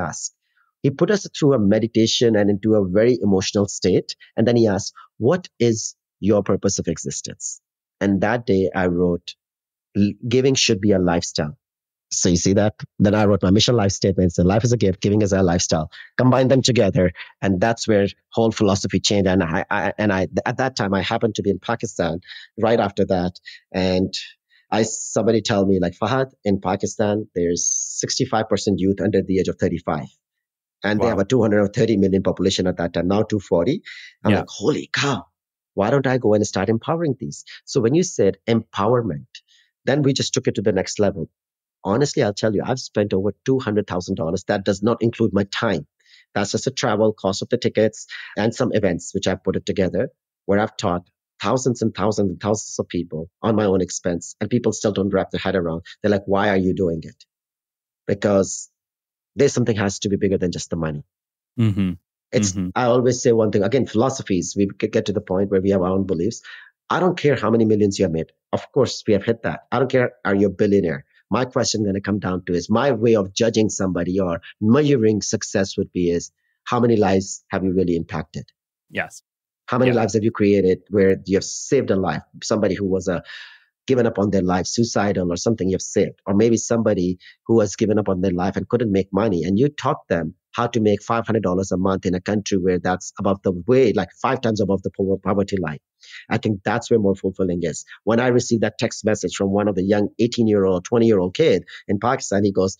put us through a meditation and into a very emotional state. And then he asked, what is your purpose of existence? And that day I wrote, giving should be a lifestyle. So you see that? Then I wrote my mission life statement. So life is a gift, giving is a lifestyle. Combine them together. And that's where whole philosophy changed. And I at that time, I happened to be in Pakistan right after that. And somebody tell me like, Fahad, in Pakistan, there's 65% youth under the age of 35. And they have a 230 million population at that time, now 240. I'm like, holy cow. Why don't I go and start empowering these? So when you said empowerment, then we just took it to the next level. Honestly, I'll tell you, I've spent over $200,000. That does not include my time. That's just the travel, cost of the tickets, and some events, which I've put it together, where I've taught thousands and thousands and thousands of people on my own expense. And people still don't wrap their head around. They're like, why are you doing it? Because there's something has to be bigger than just the money. Mm-hmm. I always say one thing, again, philosophies, we could get to the point where we have our own beliefs. I don't care how many millions you have made. Of course, we have hit that. I don't care, are you a billionaire? My question going to come down to is my way of judging somebody or measuring success would be is how many lives have you really impacted? Yes. How many lives have you created where you have saved a life? Somebody who was given up on their life, suicidal or something you have saved. Or maybe somebody who has given up on their life and couldn't make money. And you taught them how to make $500 a month in a country where that's above the way, like 5 times above the poverty line. I think that's where more fulfilling is. When I received that text message from one of the young 18-year-old, 20-year-old kid in Pakistan, he goes,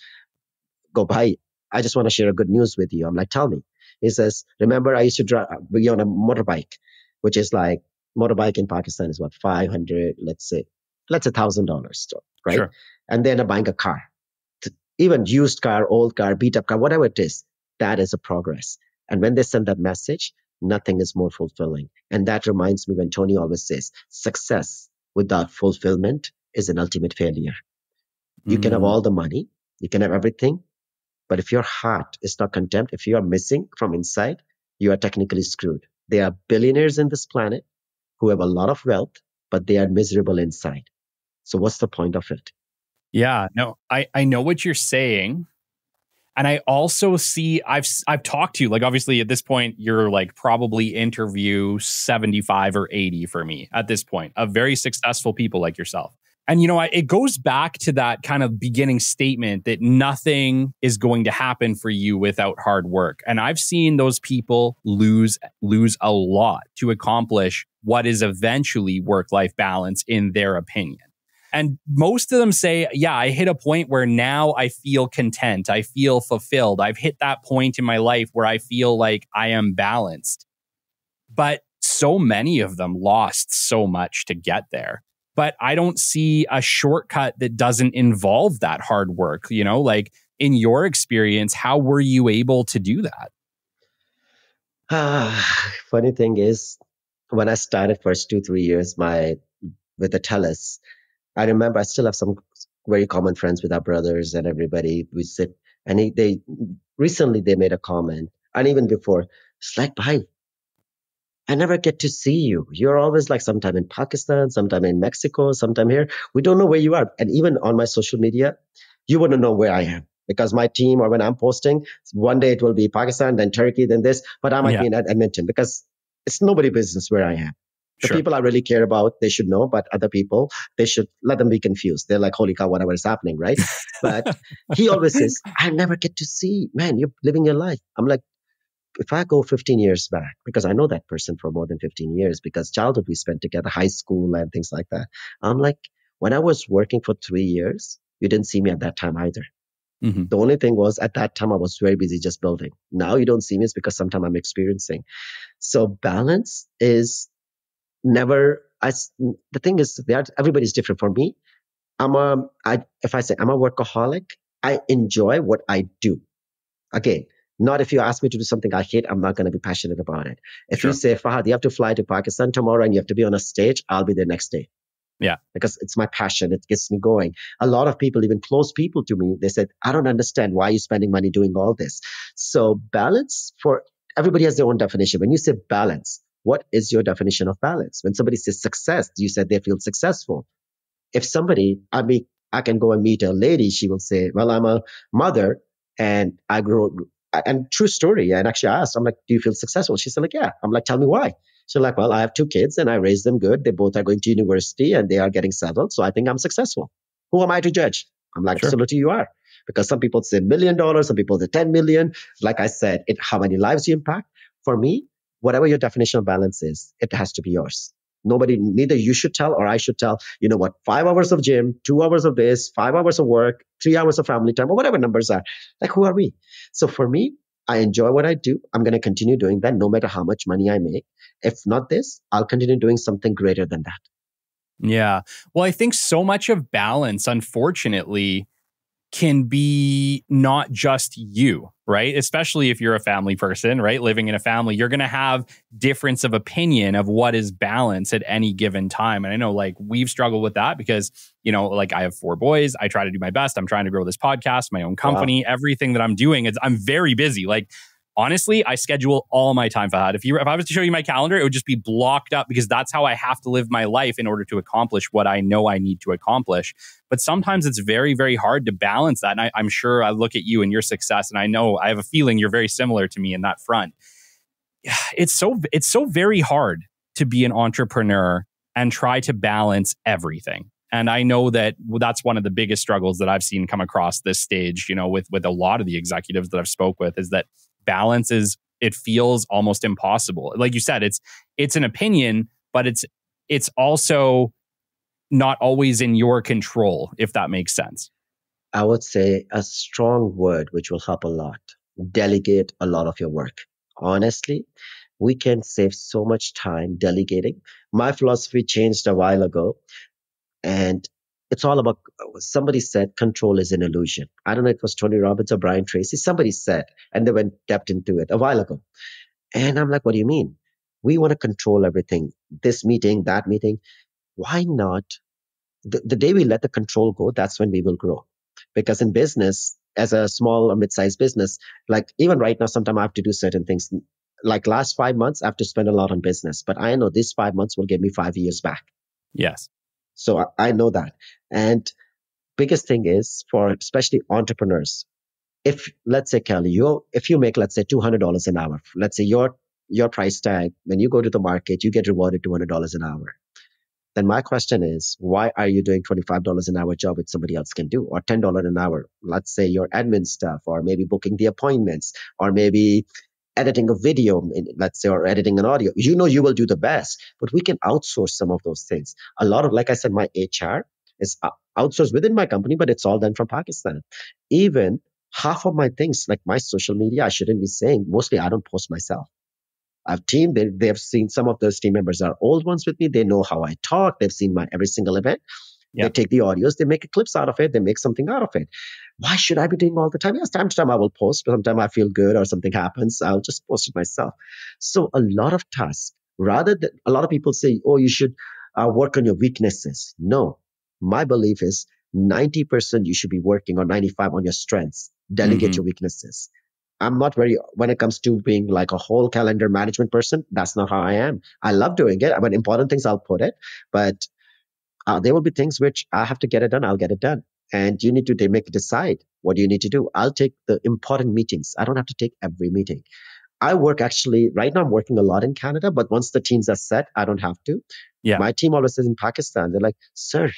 go bhai, I just want to share a good news with you. I'm like, tell me. He says, remember I used to be on a motorbike, which is like, motorbike in Pakistan is what, 500, let's say $1,000, right? Sure. And then buying a car, even used car, old car, beat up car, whatever it is, that is a progress. And when they send that message, nothing is more fulfilling. And that reminds me when Tony always says, success without fulfillment is an ultimate failure. You can have all the money, you can have everything, but if your heart is not content, if you are missing from inside, you are technically screwed. There are billionaires in this planet who have a lot of wealth, but they are miserable inside. So what's the point of it? Yeah, no, I know what you're saying. And I also see, I've talked to you, like obviously at this point, you're like probably interview 75 or 80 for me at this point of very successful people like yourself. And, you know, it goes back to that kind of beginning statement that nothing is going to happen for you without hard work. And I've seen those people lose a lot to accomplish what is eventually work-life balance in their opinion. And most of them say, yeah, I hit a point where now I feel content. I feel fulfilled. I've hit that point in my life where I feel like I am balanced. But so many of them lost so much to get there. But I don't see a shortcut that doesn't involve that hard work. You know, like in your experience, how were you able to do that? Funny thing is, when I started first 2-3 years with the TELUS, I remember I still have some very common friends with our brothers and everybody. We sit and they recently they made a comment, and even before, it's like, bhai, I never get to see you. You're always like sometime in Pakistan, sometime in Mexico, sometime here. We don't know where you are. And even on my social media, you wouldn't know where I am because my team or when I'm posting, one day it will be Pakistan, then Turkey, then this, but I might be in Edmonton because it's nobody's business where I am. The people I really care about, they should know, but other people, they should let them be confused. They're like, holy cow, whatever is happening, right? But he always says, I never get to see, man, you're living your life. I'm like, if I go 15 years back, because I know that person for more than 15 years, because childhood we spent together, high school and things like that. I'm like, when I was working for 3 years, you didn't see me at that time either. Mm-hmm. The only thing was at that time I was very busy just building. Now you don't see me, it's because sometimes I'm experiencing. So balance is never, the thing is, everybody's different. For me, if I say I'm a workaholic, I enjoy what I do. Again, not if you ask me to do something I hate, I'm not going to be passionate about it. If you say, Fahad, you have to fly to Pakistan tomorrow and you have to be on a stage, I'll be there next day. Yeah. Because it's my passion. It gets me going. A lot of people, even close people to me, they said, I don't understand why you're spending money doing all this. So balance, for everybody has their own definition. When you say balance, what is your definition of balance? When somebody says success, you said they feel successful. If somebody, I can go and meet a lady, she will say, well, I'm a mother and I grew, and true story. And actually I asked, I'm like, do you feel successful? She said like, yeah. I'm like, tell me why. She's like, well, I have 2 kids and I raised them good. They both are going to university and they are getting settled. So I think I'm successful. Who am I to judge? I'm like, absolutely you are. Because some people say $1 million, some people say 10 million. Like I said, how many lives you impact. For me, whatever your definition of balance is, it has to be yours. Neither you should tell or I should tell, you know what, 5 hours of gym, 2 hours of this, 5 hours of work, 3 hours of family time, or whatever numbers are. Like, who are we? So for me, I enjoy what I do. I'm going to continue doing that no matter how much money I make. If not this, I'll continue doing something greater than that. Yeah. Well, I think so much of balance, unfortunately, can be not just you, right? Especially if you're a family person, right? Living in a family, you're going to have difference of opinion of what is balance at any given time. And I know like we've struggled with that because, you know, like I have 4 boys. I try to do my best. I'm trying to grow this podcast, my own company, Wow. everything that I'm doing is I'm very busy. Like, honestly, I schedule all my time, Fahad. If I was to show you my calendar, it would just be blocked up because that's how I have to live my life in order to accomplish what I know I need to accomplish. But sometimes it's very, very hard to balance that. And I'm sure I look at you and your success, and I know I have a feeling you're very similar to me in that front. It's so very hard to be an entrepreneur and try to balance everything. And I know that that's one of the biggest struggles that I've seen come across this stage, you know, with a lot of the executives that I've spoke with, is that balance it feels almost impossible. Like you said, it's an opinion, but it's also not always in your control, if that makes sense. I would say a strong word which will help a lot. Delegate a lot of your work. Honestly, we can save so much time delegating. My philosophy changed a while ago, and it's all about, somebody said control is an illusion. I don't know if it was Tony Robbins or Brian Tracy. Somebody said, and they went depth into it a while ago. And I'm like, what do you mean? We want to control everything. This meeting, that meeting. Why not? The day we let the control go, that's when we will grow. Because in business, as a small or mid-sized business, like even right now, sometimes I have to do certain things. Like last 5 months, I have to spend a lot on business. But I know this 5 months will give me 5 years back. Yes. So I know that. And biggest thing is for especially entrepreneurs. If let's say, Kelly, if you make, let's say, $200 an hour, let's say your price tag, when you go to the market, you get rewarded $200 an hour. Then my question is, why are you doing $25 an hour job which somebody else can do, or $10 an hour? Let's say your admin stuff, or maybe booking the appointments, or maybe editing a video, let's say, or editing an audio. You know, you will do the best, but we can outsource some of those things. A lot of, like I said, my HR is outsourced within my company, but it's all done from Pakistan. Even half of my things, like my social media, I shouldn't be saying, mostly I don't post myself. I have team, they've seen some of those team members are old ones with me. They know how I talk. They've seen my every single event. Yeah. They take the audios, they make clips out of it, they make something out of it. Why should I be doing all the time? Yes, time to time I will post, but sometimes I feel good or something happens, I'll just post it myself. So a lot of tasks, rather than, a lot of people say, oh, you should work on your weaknesses. No, my belief is 90% you should be working on 95 on your strengths. Delegate your weaknesses. I'm not very, when it comes to being like a whole calendar management person, that's not how I am. I love doing it. I mean, important things, I'll put it, but there will be things which I have to get it done. I'll get it done. And you need to decide what you need to do. I'll take the important meetings. I don't have to take every meeting. I work actually, right now I'm working a lot in Canada, but once the teams are set, I don't have to. Yeah. My team always says in Pakistan, they're like, sir,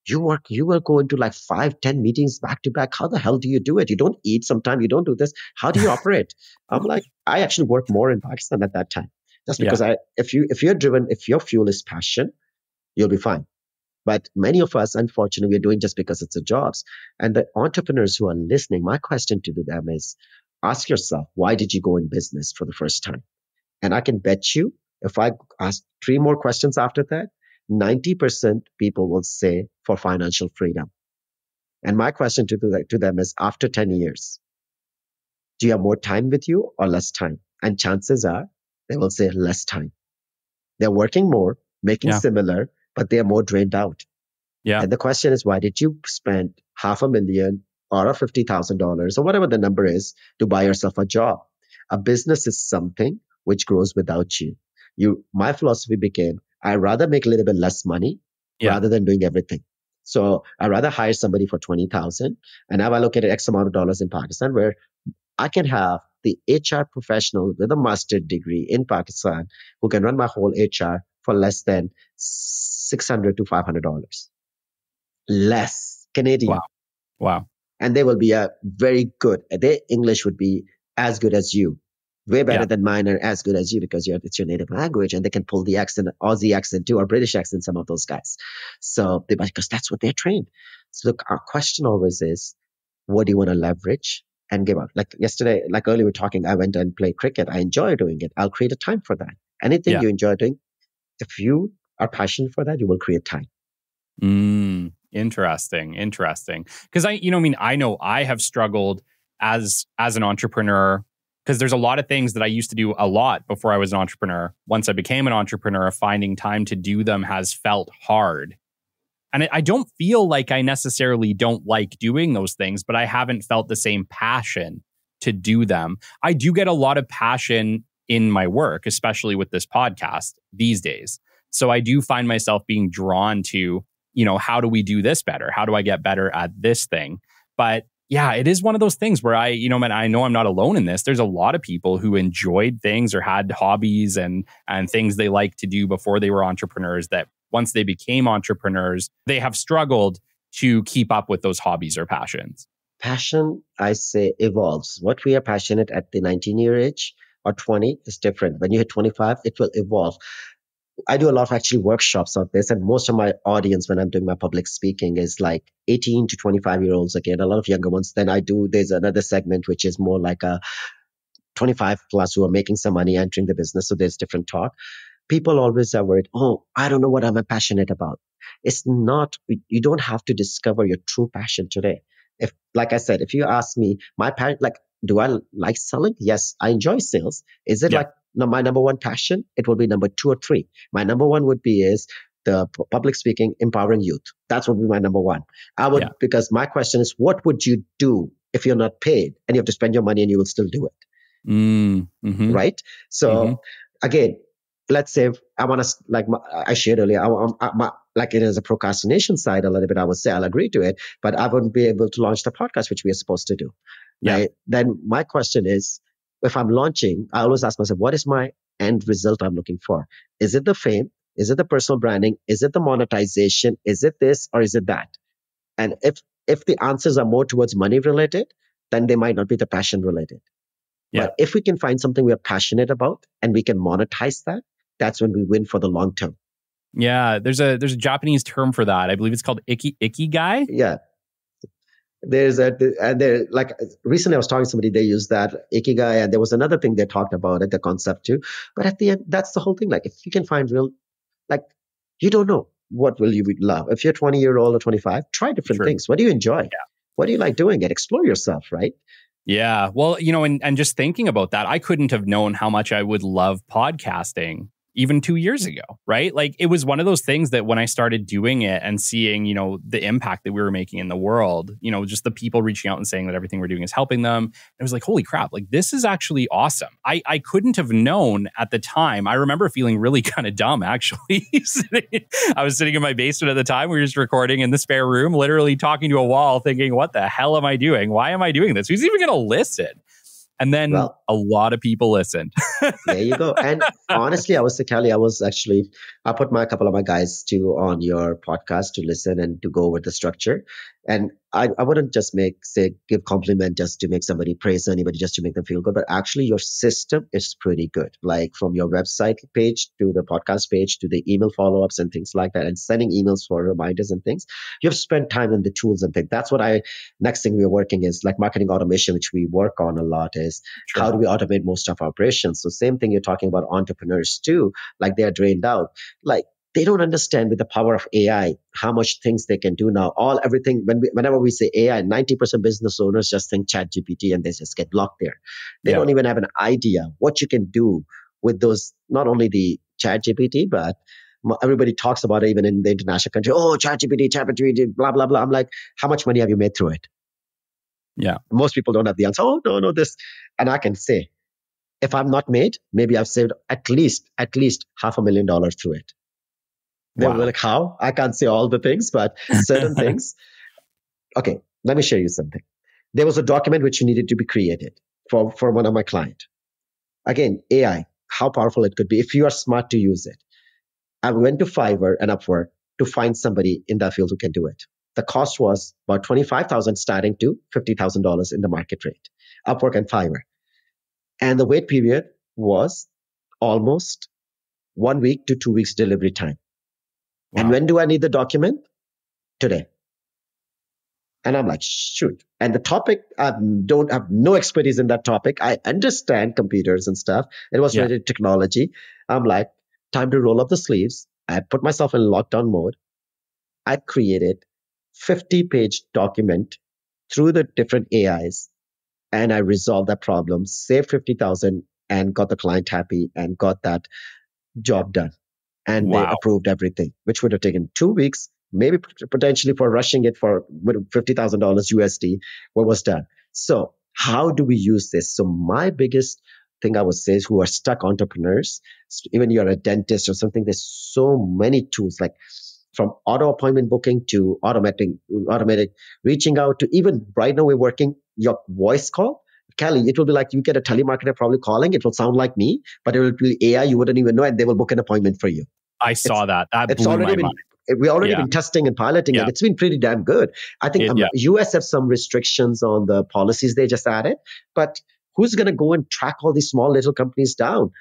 you will go into like 5-10 meetings back to back. How the hell do you do it? You don't eat sometime. You don't do this. How do you operate? I'm like, I actually work more in Pakistan at that time. Just because if you're driven, if your fuel is passion, you'll be fine. But many of us, unfortunately, we're doing just because it's a jobs. And the entrepreneurs who are listening, my question to them is, ask yourself, why did you go in business for the first time? And I can bet you, if I ask 3 more questions after that, 90% people will say for financial freedom. And my question to them is, after 10 years, do you have more time with you or less time? And chances are they will say less time. They're working more, making similar, but they are more drained out. Yeah. And the question is, why did you spend $500,000 or $50,000 or whatever the number is to buy yourself a job? A business is something which grows without you. My philosophy became, I'd rather make a little bit less money rather than doing everything. So I'd rather hire somebody for $20,000. And now I look at X amount of dollars in Pakistan, where I can have the HR professional with a master's degree in Pakistan who can run my whole HR for less than $600 to $500. Less Canadian. Wow. And they will be a very good, their English would be as good as you. Way better than mine, are as good as you, because it's your native language, and they can pull the accent, Aussie accent too, or British accent, some of those guys. So because that's what they're trained. So our question always is, what do you want to leverage? and give up. Like yesterday, like earlier we were talking, I went and played cricket. I enjoy doing it. I'll create a time for that. Anything Yeah. you enjoy doing, if you are passionate for that, you will create time. Interesting. Because I know I have struggled as an entrepreneur, because there's a lot of things that I used to do a lot before I was an entrepreneur. Once I became an entrepreneur, finding time to do them has felt hard. And I don't feel like I necessarily don't like doing those things, but I haven't felt the same passion to do them. I do get a lot of passion in my work, especially with this podcast these days. So I do find myself being drawn to, how do we do this better? How do I get better at this thing? But yeah, it is one of those things where I know I'm not alone in this. There's a lot of people who enjoyed things or had hobbies and things they liked to do before they were entrepreneurs that once they became entrepreneurs, they have struggled to keep up with those hobbies or passions. Passion, I say, evolves. What we are passionate at the 19-year age or 20 is different. When you hit 25, it will evolve. I do a lot of actually workshops on this, and most of my audience when I'm doing my public speaking is like 18 to 25-year-olds again, a lot of younger ones. Then there's another segment which is more like a 25 plus who are making some money entering the business. So there's different talk. People always are worried, oh, I don't know what I'm passionate about. It's not, you don't have to discover your true passion today. If, like I said, if you ask me, my passion, like, do I like selling? Yes, I enjoy sales. Is it like my number one passion? It will be number 2 or 3. My number one would be is the public speaking, empowering youth. That's what would be my number one. Because my question is, what would you do if you're not paid and you have to spend your money and you will still do it? Right? So again, let's say I want to, like I shared earlier, like it is a procrastination side a little bit, I would say I'll agree to it, but I wouldn't be able to launch the podcast, which we are supposed to do. Right? Then my question is, if I'm launching, I always ask myself, what is my end result I'm looking for? Is it the fame? Is it the personal branding? Is it the monetization? Is it this or is it that? And if the answers are more towards money related, then they might not be the passion related. But if we can find something we're passionate about and we can monetize that, that's when we win for the long term. Yeah, there's a Japanese term for that. I believe it's called ikigai. Yeah. Like recently I was talking to somebody, they used that ikigai, and there was another thing they talked about it, the concept too. But at the end, that's the whole thing. Like if you can find real, like you don't know what will you love. If you're 20-year-old or 25, try different things. What do you enjoy? Yeah. What do you like doing? It explore yourself, right? Yeah. Well, and just thinking about that, I couldn't have known how much I would love podcasting even 2 years ago, right? Like it was one of those things that when I started doing it and seeing, the impact that we were making in the world, just the people reaching out and saying that everything we're doing is helping them. It was like, holy crap, like this is actually awesome. I couldn't have known at the time. I remember feeling really kind of dumb, actually. I was sitting in my basement at the time. We were just recording in the spare room, literally talking to a wall, thinking, what the hell am I doing? Why am I doing this? Who's even going to listen? And then a lot of people listened. There you go. And honestly, I put a couple of my guys on your podcast to listen and to go over the structure. And I wouldn't just give compliment just to make somebody praise anybody just to make them feel good, but actually your system is pretty good. Like from your website page to the podcast page to the email follow-ups and things like that, and sending emails for reminders and things. You have spent time in the tools and things. That's what next thing we're working is like marketing automation, which we work on a lot is how do we automate most of our operations? So same thing you're talking about entrepreneurs too, like they're drained out. Like they don't understand with the power of AI, how much things they can do now. Everything, whenever we say AI, 90% business owners just think ChatGPT and they just get blocked there. They don't even have an idea what you can do with those, not only the ChatGPT, but everybody talks about it even in the international country. Oh, ChatGPT, blah, blah, blah. I'm like, how much money have you made through it? Yeah. Most people don't have the answer. Oh, no, this. And I can say, if I'm not made, maybe I've saved at least $500,000 through it. They were like, how? I can't say all the things, but certain things. Okay, let me show you something. There was a document which needed to be created for one of my clients. Again, AI, how powerful it could be if you are smart to use it. I went to Fiverr and Upwork to find somebody in that field who can do it. The cost was about $25,000 starting to $50,000 in the market rate, Upwork and Fiverr. And the wait period was almost 1 week to 2 weeks delivery time. Wow. And when do I need the document? Today. And I'm like, shoot. And the topic, I don't have no expertise in that topic. I understand computers and stuff. It was Yeah. related to technology. I'm like, time to roll up the sleeves. I put myself in lockdown mode. I created 50-page document through the different AIs, and I resolved that problem, saved 50,000 and got the client happy and got that job done. And they Wow. approved everything, which would have taken 2 weeks, maybe potentially for rushing it for $50,000 USD, what was done. So how do we use this? So my biggest thing I would say is who are stuck entrepreneurs, even you're a dentist or something, there's so many tools like from auto appointment booking to automatic reaching out to even right now we're working your voice call. Kelly, it will be like you get a telemarketer probably calling. It will sound like me, but it will be AI. You wouldn't even know, and they will book an appointment for you. I saw that. That It's blew already my been. mind. We already Yeah. been testing and piloting, Yeah. and it's been pretty damn good. I think Yeah. US have some restrictions on the policies they just added, but who's going to go and track all these small little companies down?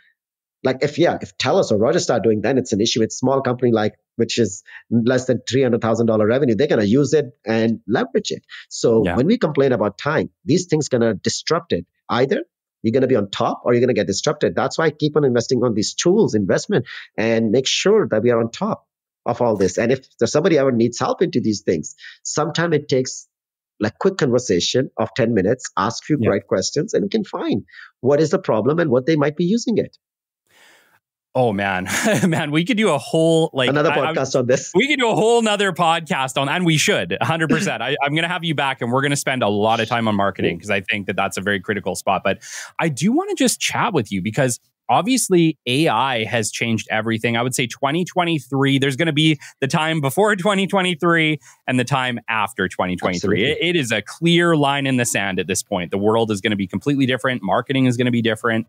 Like if TELUS or Rogers start doing, then it's an issue. It's a small company like which is less than $300,000 revenue. They're gonna use it and leverage it. So Yeah. when we complain about time, these things gonna disrupt it. Either you're gonna be on top or you're gonna get disrupted. That's why I keep on investing on these tools, investment, and make sure that we are on top of all this. And if there's somebody ever needs help into these things, sometimes it takes like quick conversation of 10 minutes, ask few Yeah. right questions, and we can find what is the problem and what they might be using it. Oh man, man, we could do a whole another podcast on this. We could do a whole nother podcast on, and we should 100%. I'm going to have you back, and we're going to spend a lot of time on marketing because I think that that's a very critical spot. But I do want to just chat with you because obviously AI has changed everything. I would say 2023. There's going to be the time before 2023 and the time after 2023. It is a clear line in the sand at this point. The world is going to be completely different. Marketing is going to be different.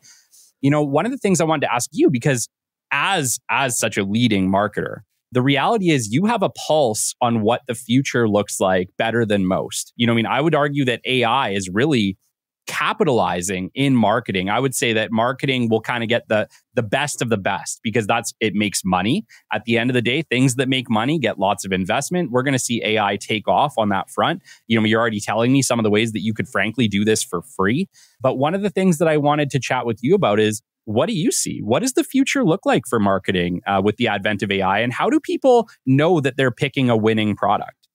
You know, one of the things I wanted to ask you, because as such a leading marketer, the reality is you have a pulse on what the future looks like better than most. You know, I mean, I would argue that AI is really capitalizing in marketing. I would say that marketing will kind of get the best of the best because it makes money. At the end of the day, things that make money get lots of investment. We're going to see AI take off on that front. You know, you're already telling me some of the ways that you could frankly do this for free. But one of the things that I wanted to chat with you about is, what do you see? What does the future look like for marketing with the advent of AI? And how do people know that they're picking a winning product?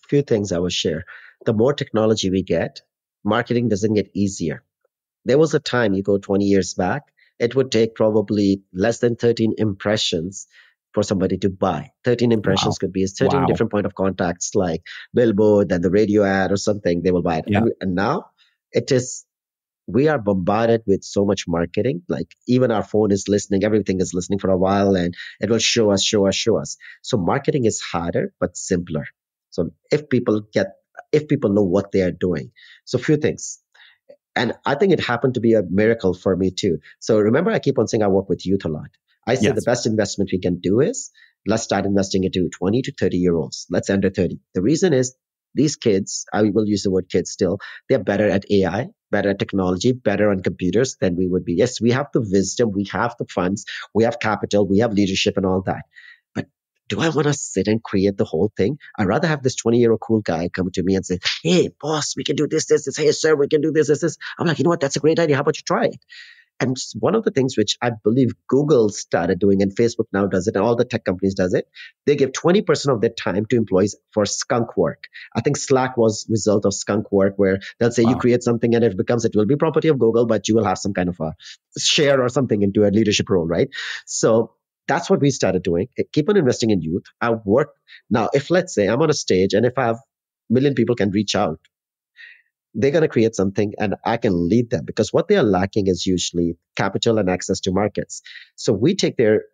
Few things I will share. The more technology we get, marketing doesn't get easier. There was a time, you go 20 years back, it would take probably less than 13 impressions for somebody to buy. 13 impressions could be 13 different point of contacts like billboard, then the radio ad or something, they will buy it. Yeah. And now we are bombarded with so much marketing. Like even our phone is listening, everything is listening for a while and it will show us. So marketing is harder, but simpler. So if people know what they are doing. So few things. And I think it happened to be a miracle for me too. So remember, I keep on saying I work with youth a lot. I say the best investment we can do is let's start investing into 20 to 30 year olds. Let's under 30. The reason is these kids, I will use the word kids still, they're better at AI, better at technology, better on computers than we would be. Yes, we have the wisdom, we have the funds, we have capital, we have leadership and all that. But do I want to sit and create the whole thing? I'd rather have this 20-year-old cool guy come to me and say, hey, boss, we can do this. Hey, sir, we can do this. I'm like, you know what? That's a great idea. How about you try it? And one of the things which I believe Google started doing and Facebook now does it and all the tech companies does it, they give 20% of their time to employees for skunk work. I think Slack was result of skunk work where they'll say you create something and it will be property of Google, but you will have some kind of a share or something into a leadership role, right? So that's what we started doing. Keep on investing in youth. I work now. If let's say I'm on a stage and if I have a million people can reach out, they're going to create something and I can lead them because what they are lacking is usually capital and access to markets. So we take their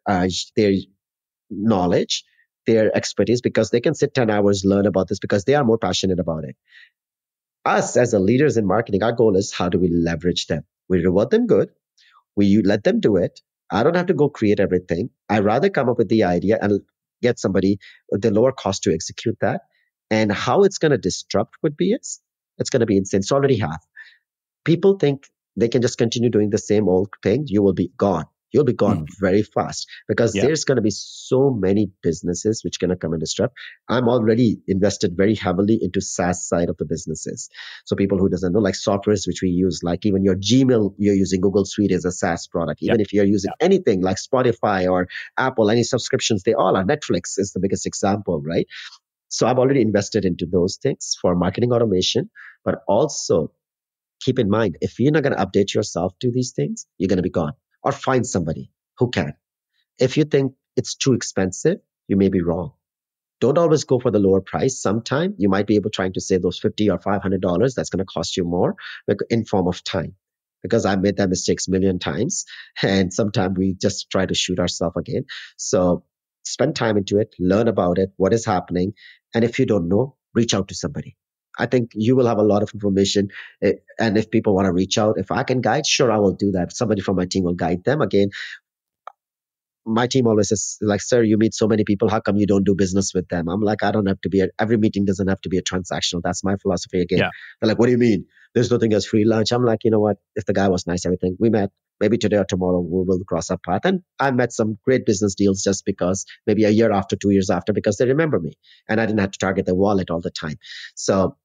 knowledge, their expertise, because they can sit 10 hours, learn about this because they are more passionate about it. Us as the leaders in marketing, our goal is how do we leverage them? We reward them good. We let them do it. I don't have to go create everything. I'd rather come up with the idea and get somebody with the lower cost to execute that. And how it's going to disrupt would be it's going to be insane. It's already have. People think they can just continue doing the same old thing. You will be gone. You'll be gone very fast because Yeah. there's going to be so many businesses which are going to come and disrupt. I'm already invested very heavily into SaaS side of the businesses. So people who doesn't know, like softwares which we use, like even your Gmail, you're using Google Suite as a SaaS product. Even if you're using anything like Spotify or Apple, any subscriptions, they all are. Netflix is the biggest example, right? So I've already invested into those things for marketing automation, but also keep in mind, if you're not going to update yourself to these things, you're going to be gone. Or find somebody who can. If you think it's too expensive, you may be wrong. Don't always go for the lower price. Sometime you might be able trying to save those $50 or $500. That's going to cost you more in form of time. Because I made that mistakes a million times. And sometimes we just try to shoot ourselves again. So spend time into it, learn about it, what is happening. And if you don't know, reach out to somebody. I think you will have a lot of information. And if people want to reach out, if I can guide, sure, I will do that. Somebody from my team will guide them. Again, my team always says, like, sir, you meet so many people. How come you don't do business with them? I'm like, I don't have to be, every meeting doesn't have to be a transactional. That's my philosophy again. Yeah. They're like, what do you mean? There's nothing as free lunch. I'm like, you know what? If the guy was nice, everything, we met, maybe today or tomorrow, we will cross our path. And I met some great business deals just because maybe a year after, 2 years after, because they remember me and I didn't have to target their wallet all the time. So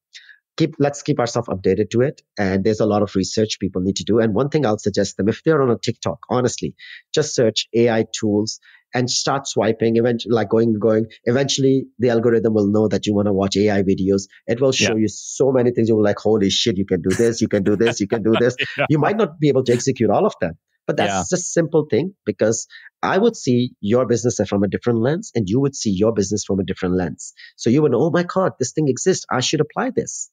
let's keep ourselves updated to it. And there's a lot of research people need to do. And one thing I'll suggest them, if they're on a TikTok, honestly, just search AI tools and start swiping, eventually, like going. Eventually, the algorithm will know that you want to watch AI videos. It will show you so many things. You're like, holy shit, you can do this, you can do this, you can do this. You might not be able to execute all of them. But that's just a simple thing, because I would see your business from a different lens and you would see your business from a different lens. So you would know, oh my God, this thing exists. I should apply this.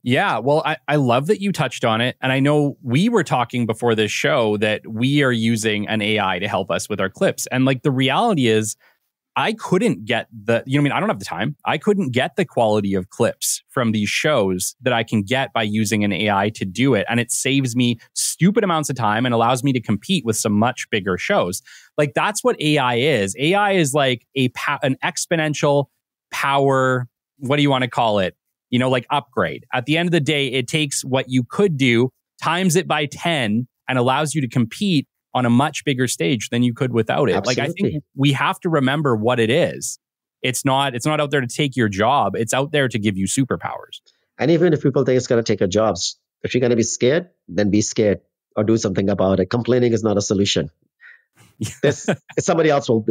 Yeah, well, I love that you touched on it. And I know we were talking before this show that we are using an AI to help us with our clips. And like the reality is, I couldn't get I don't have the time. I couldn't get the quality of clips from these shows that I can get by using an AI to do it. And it saves me stupid amounts of time and allows me to compete with some much bigger shows. Like that's what AI is. AI is like an exponential power, what do you want to call it? Like upgrade. At the end of the day, it takes what you could do, times it by 10, and allows you to compete on a much bigger stage than you could without it. Absolutely. Like I think we have to remember what it is. It's not out there to take your job. It's out there to give you superpowers. And even if people think it's going to take your jobs, if you're going to be scared, then be scared or do something about it. Complaining is not a solution. Somebody else will.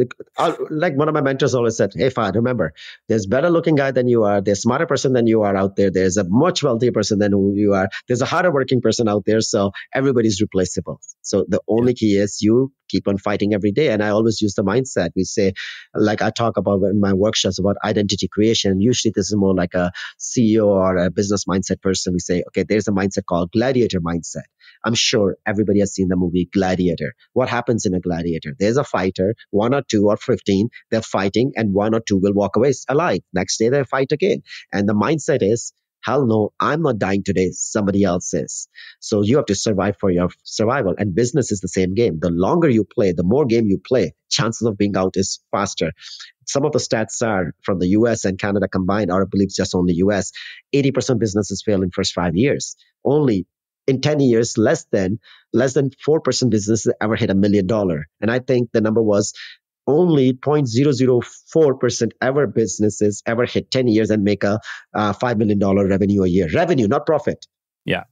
Like one of my mentors always said, hey, Fahad, remember, there's better looking guy than you are. There's a smarter person than you are out there. There's a much wealthier person than who you are. There's a harder working person out there. So everybody's replaceable. So the only key is you keep on fighting every day. And I always use the mindset. We say, like I talk about in my workshops about identity creation. Usually this is more like a CEO or a business mindset person. We say, okay, there's a mindset called gladiator mindset. I'm sure everybody has seen the movie Gladiator. What happens in a gladiator? There's a fighter, 1 or 2 or 15, they're fighting and 1 or 2 will walk away alive. Next day they fight again. And the mindset is, hell no, I'm not dying today. Somebody else is. So you have to survive for your survival. And business is the same game. The longer you play, the more game you play, chances of being out is faster. Some of the stats are from the US and Canada combined, or I believe just only US, 80% businesses fail in first 5 years. Only in 10 years, less than 4% businesses ever hit $1 million. And I think the number was only 0.004% ever businesses ever hit 10 years and make a $5 million revenue a year. Revenue, not profit. Yeah.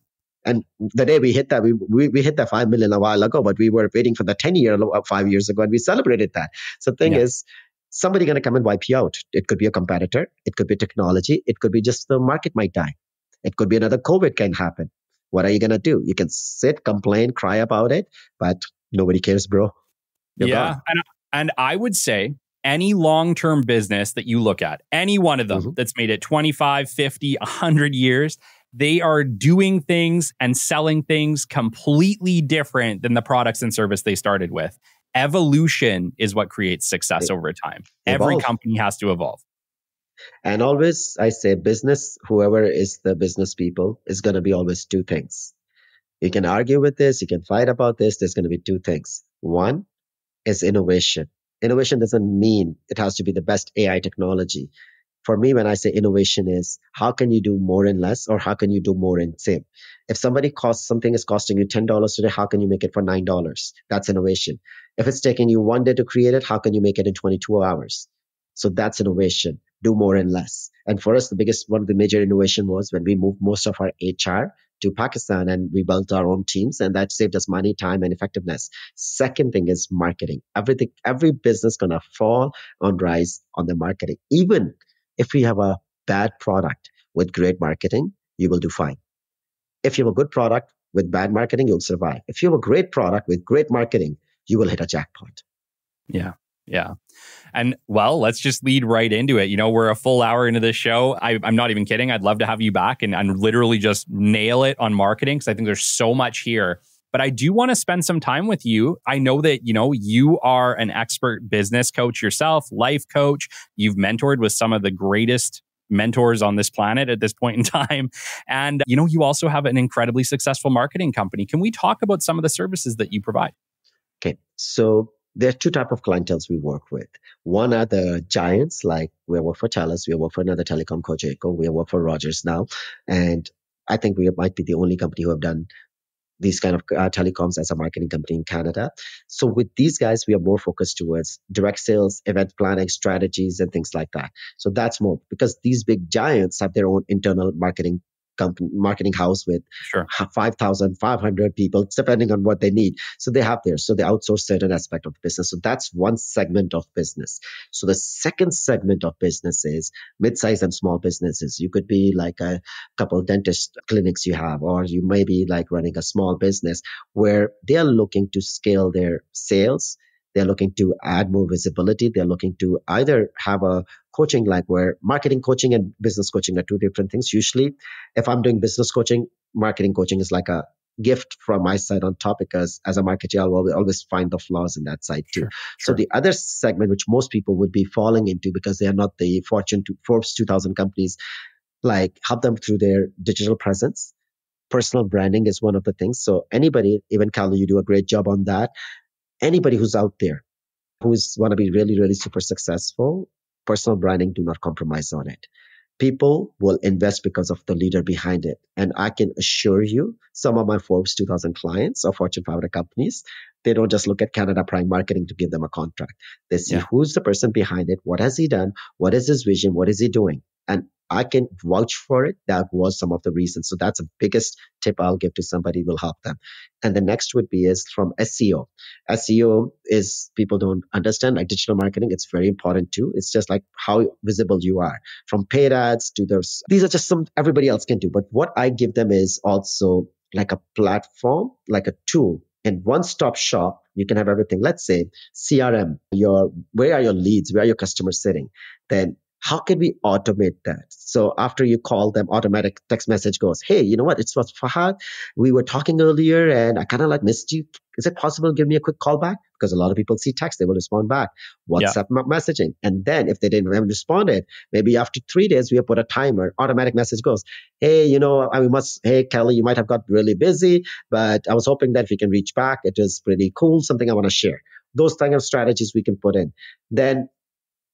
And the day we hit that, we hit that 5 million a while ago, but we were waiting for the 10-year 5 years ago and we celebrated that. So the thing is, somebody going to come and wipe you out. It could be a competitor. It could be technology. It could be just the market might die. It could be another COVID can happen. What are you going to do? You can sit, complain, cry about it, but nobody cares, bro. You're gone. And I would say any long-term business that you look at, any one of them that's made it 25, 50, 100 years, they are doing things and selling things completely different than the products and service they started with. Evolution is what creates success over time. Every company has to evolve. And always, I say business, whoever is the business people, is going to be always 2 things. You can argue with this, you can fight about this. There's going to be 2 things. One is innovation. Innovation doesn't mean it has to be the best AI technology. For me, when I say innovation is how can you do more in less or how can you do more in same? If something is costing you $10 today, how can you make it for $9? That's innovation. If it's taking you one day to create it, how can you make it in 22 hours? So that's innovation. Do more and less. And for us, one of the major innovation was when we moved most of our HR to Pakistan and we built our own teams, and that saved us money, time, and effectiveness. Second thing is marketing. Every business gonna fall on rise on the marketing. Even if we have a bad product with great marketing, you will do fine. If you have a good product with bad marketing, you'll survive. If you have a great product with great marketing, you will hit a jackpot. Yeah. Yeah. And well, let's just lead right into it. We're a full hour into this show. I'm not even kidding. I'd love to have you back and literally just nail it on marketing because I think there's so much here. But I do want to spend some time with you. I know that, you are an expert business coach yourself, life coach. You've mentored with some of the greatest mentors on this planet at this point in time. And, you also have an incredibly successful marketing company. Can we talk about some of the services that you provide? Okay. So there are two types of clientels we work with. One are the giants, like we work for TELUS, we work for another telecom, Cogeco, we work for Rogers now. And I think we might be the only company who have done these kind of telecoms as a marketing company in Canada. So with these guys, we are more focused towards direct sales, event planning, strategies, and things like that. So that's more because these big giants have their own internal marketing house with Sure. 5,500 people, depending on what they need. So they have theirs. So they outsource certain aspect of the business. So that's one segment of business. So the second segment of business is mid-sized and small businesses. You could be like a couple of dentist clinics you have, or you may be like running a small business where they are looking to scale their sales. They're looking to add more visibility. They're looking to either have a coaching, like where marketing coaching and business coaching are two different things. Usually, if I'm doing business coaching, marketing coaching is like a gift from my side on top because as a marketer, I'll always find the flaws in that side too. Sure. So the other segment, which most people would be falling into because they are not the Forbes 2000 companies, like help them through their digital presence. Personal branding is one of the things. So anybody, even Carlo, you do a great job on that. Anybody who's out there who's want to be really, really super successful, personal branding, do not compromise on it. People will invest because of the leader behind it. And I can assure you, some of my Forbes 2000 clients or Fortune 500 companies, they don't just look at Canada Prime Marketing to give them a contract. They see who's the person behind it, what has he done, what is his vision, what is he doing. And I can vouch for it. That was some of the reasons. So that's the biggest tip I'll give to somebody will help them. And the next would be is from SEO. SEO is people don't understand like digital marketing. It's very important too. It's just like how visible you are from paid ads to those. These are just some everybody else can do. But what I give them is also like a platform, like a tool. In one-stop shop, you can have everything. Let's say CRM, where are your leads? Where are your customers sitting? Then how can we automate that? So after you call them, automatic text message goes, hey, you know what? It's what Fahad. We were talking earlier and I kind of like missed you. Is it possible to give me a quick call back? Because a lot of people see text, they will respond back. WhatsApp messaging. And then if they didn't have responded, maybe after 3 days, we have put a timer, automatic message goes, hey, hey, Kelly, you might have got really busy, but I was hoping that if you can reach back, it is pretty cool, something I want to share. Those kind of strategies we can put in. Then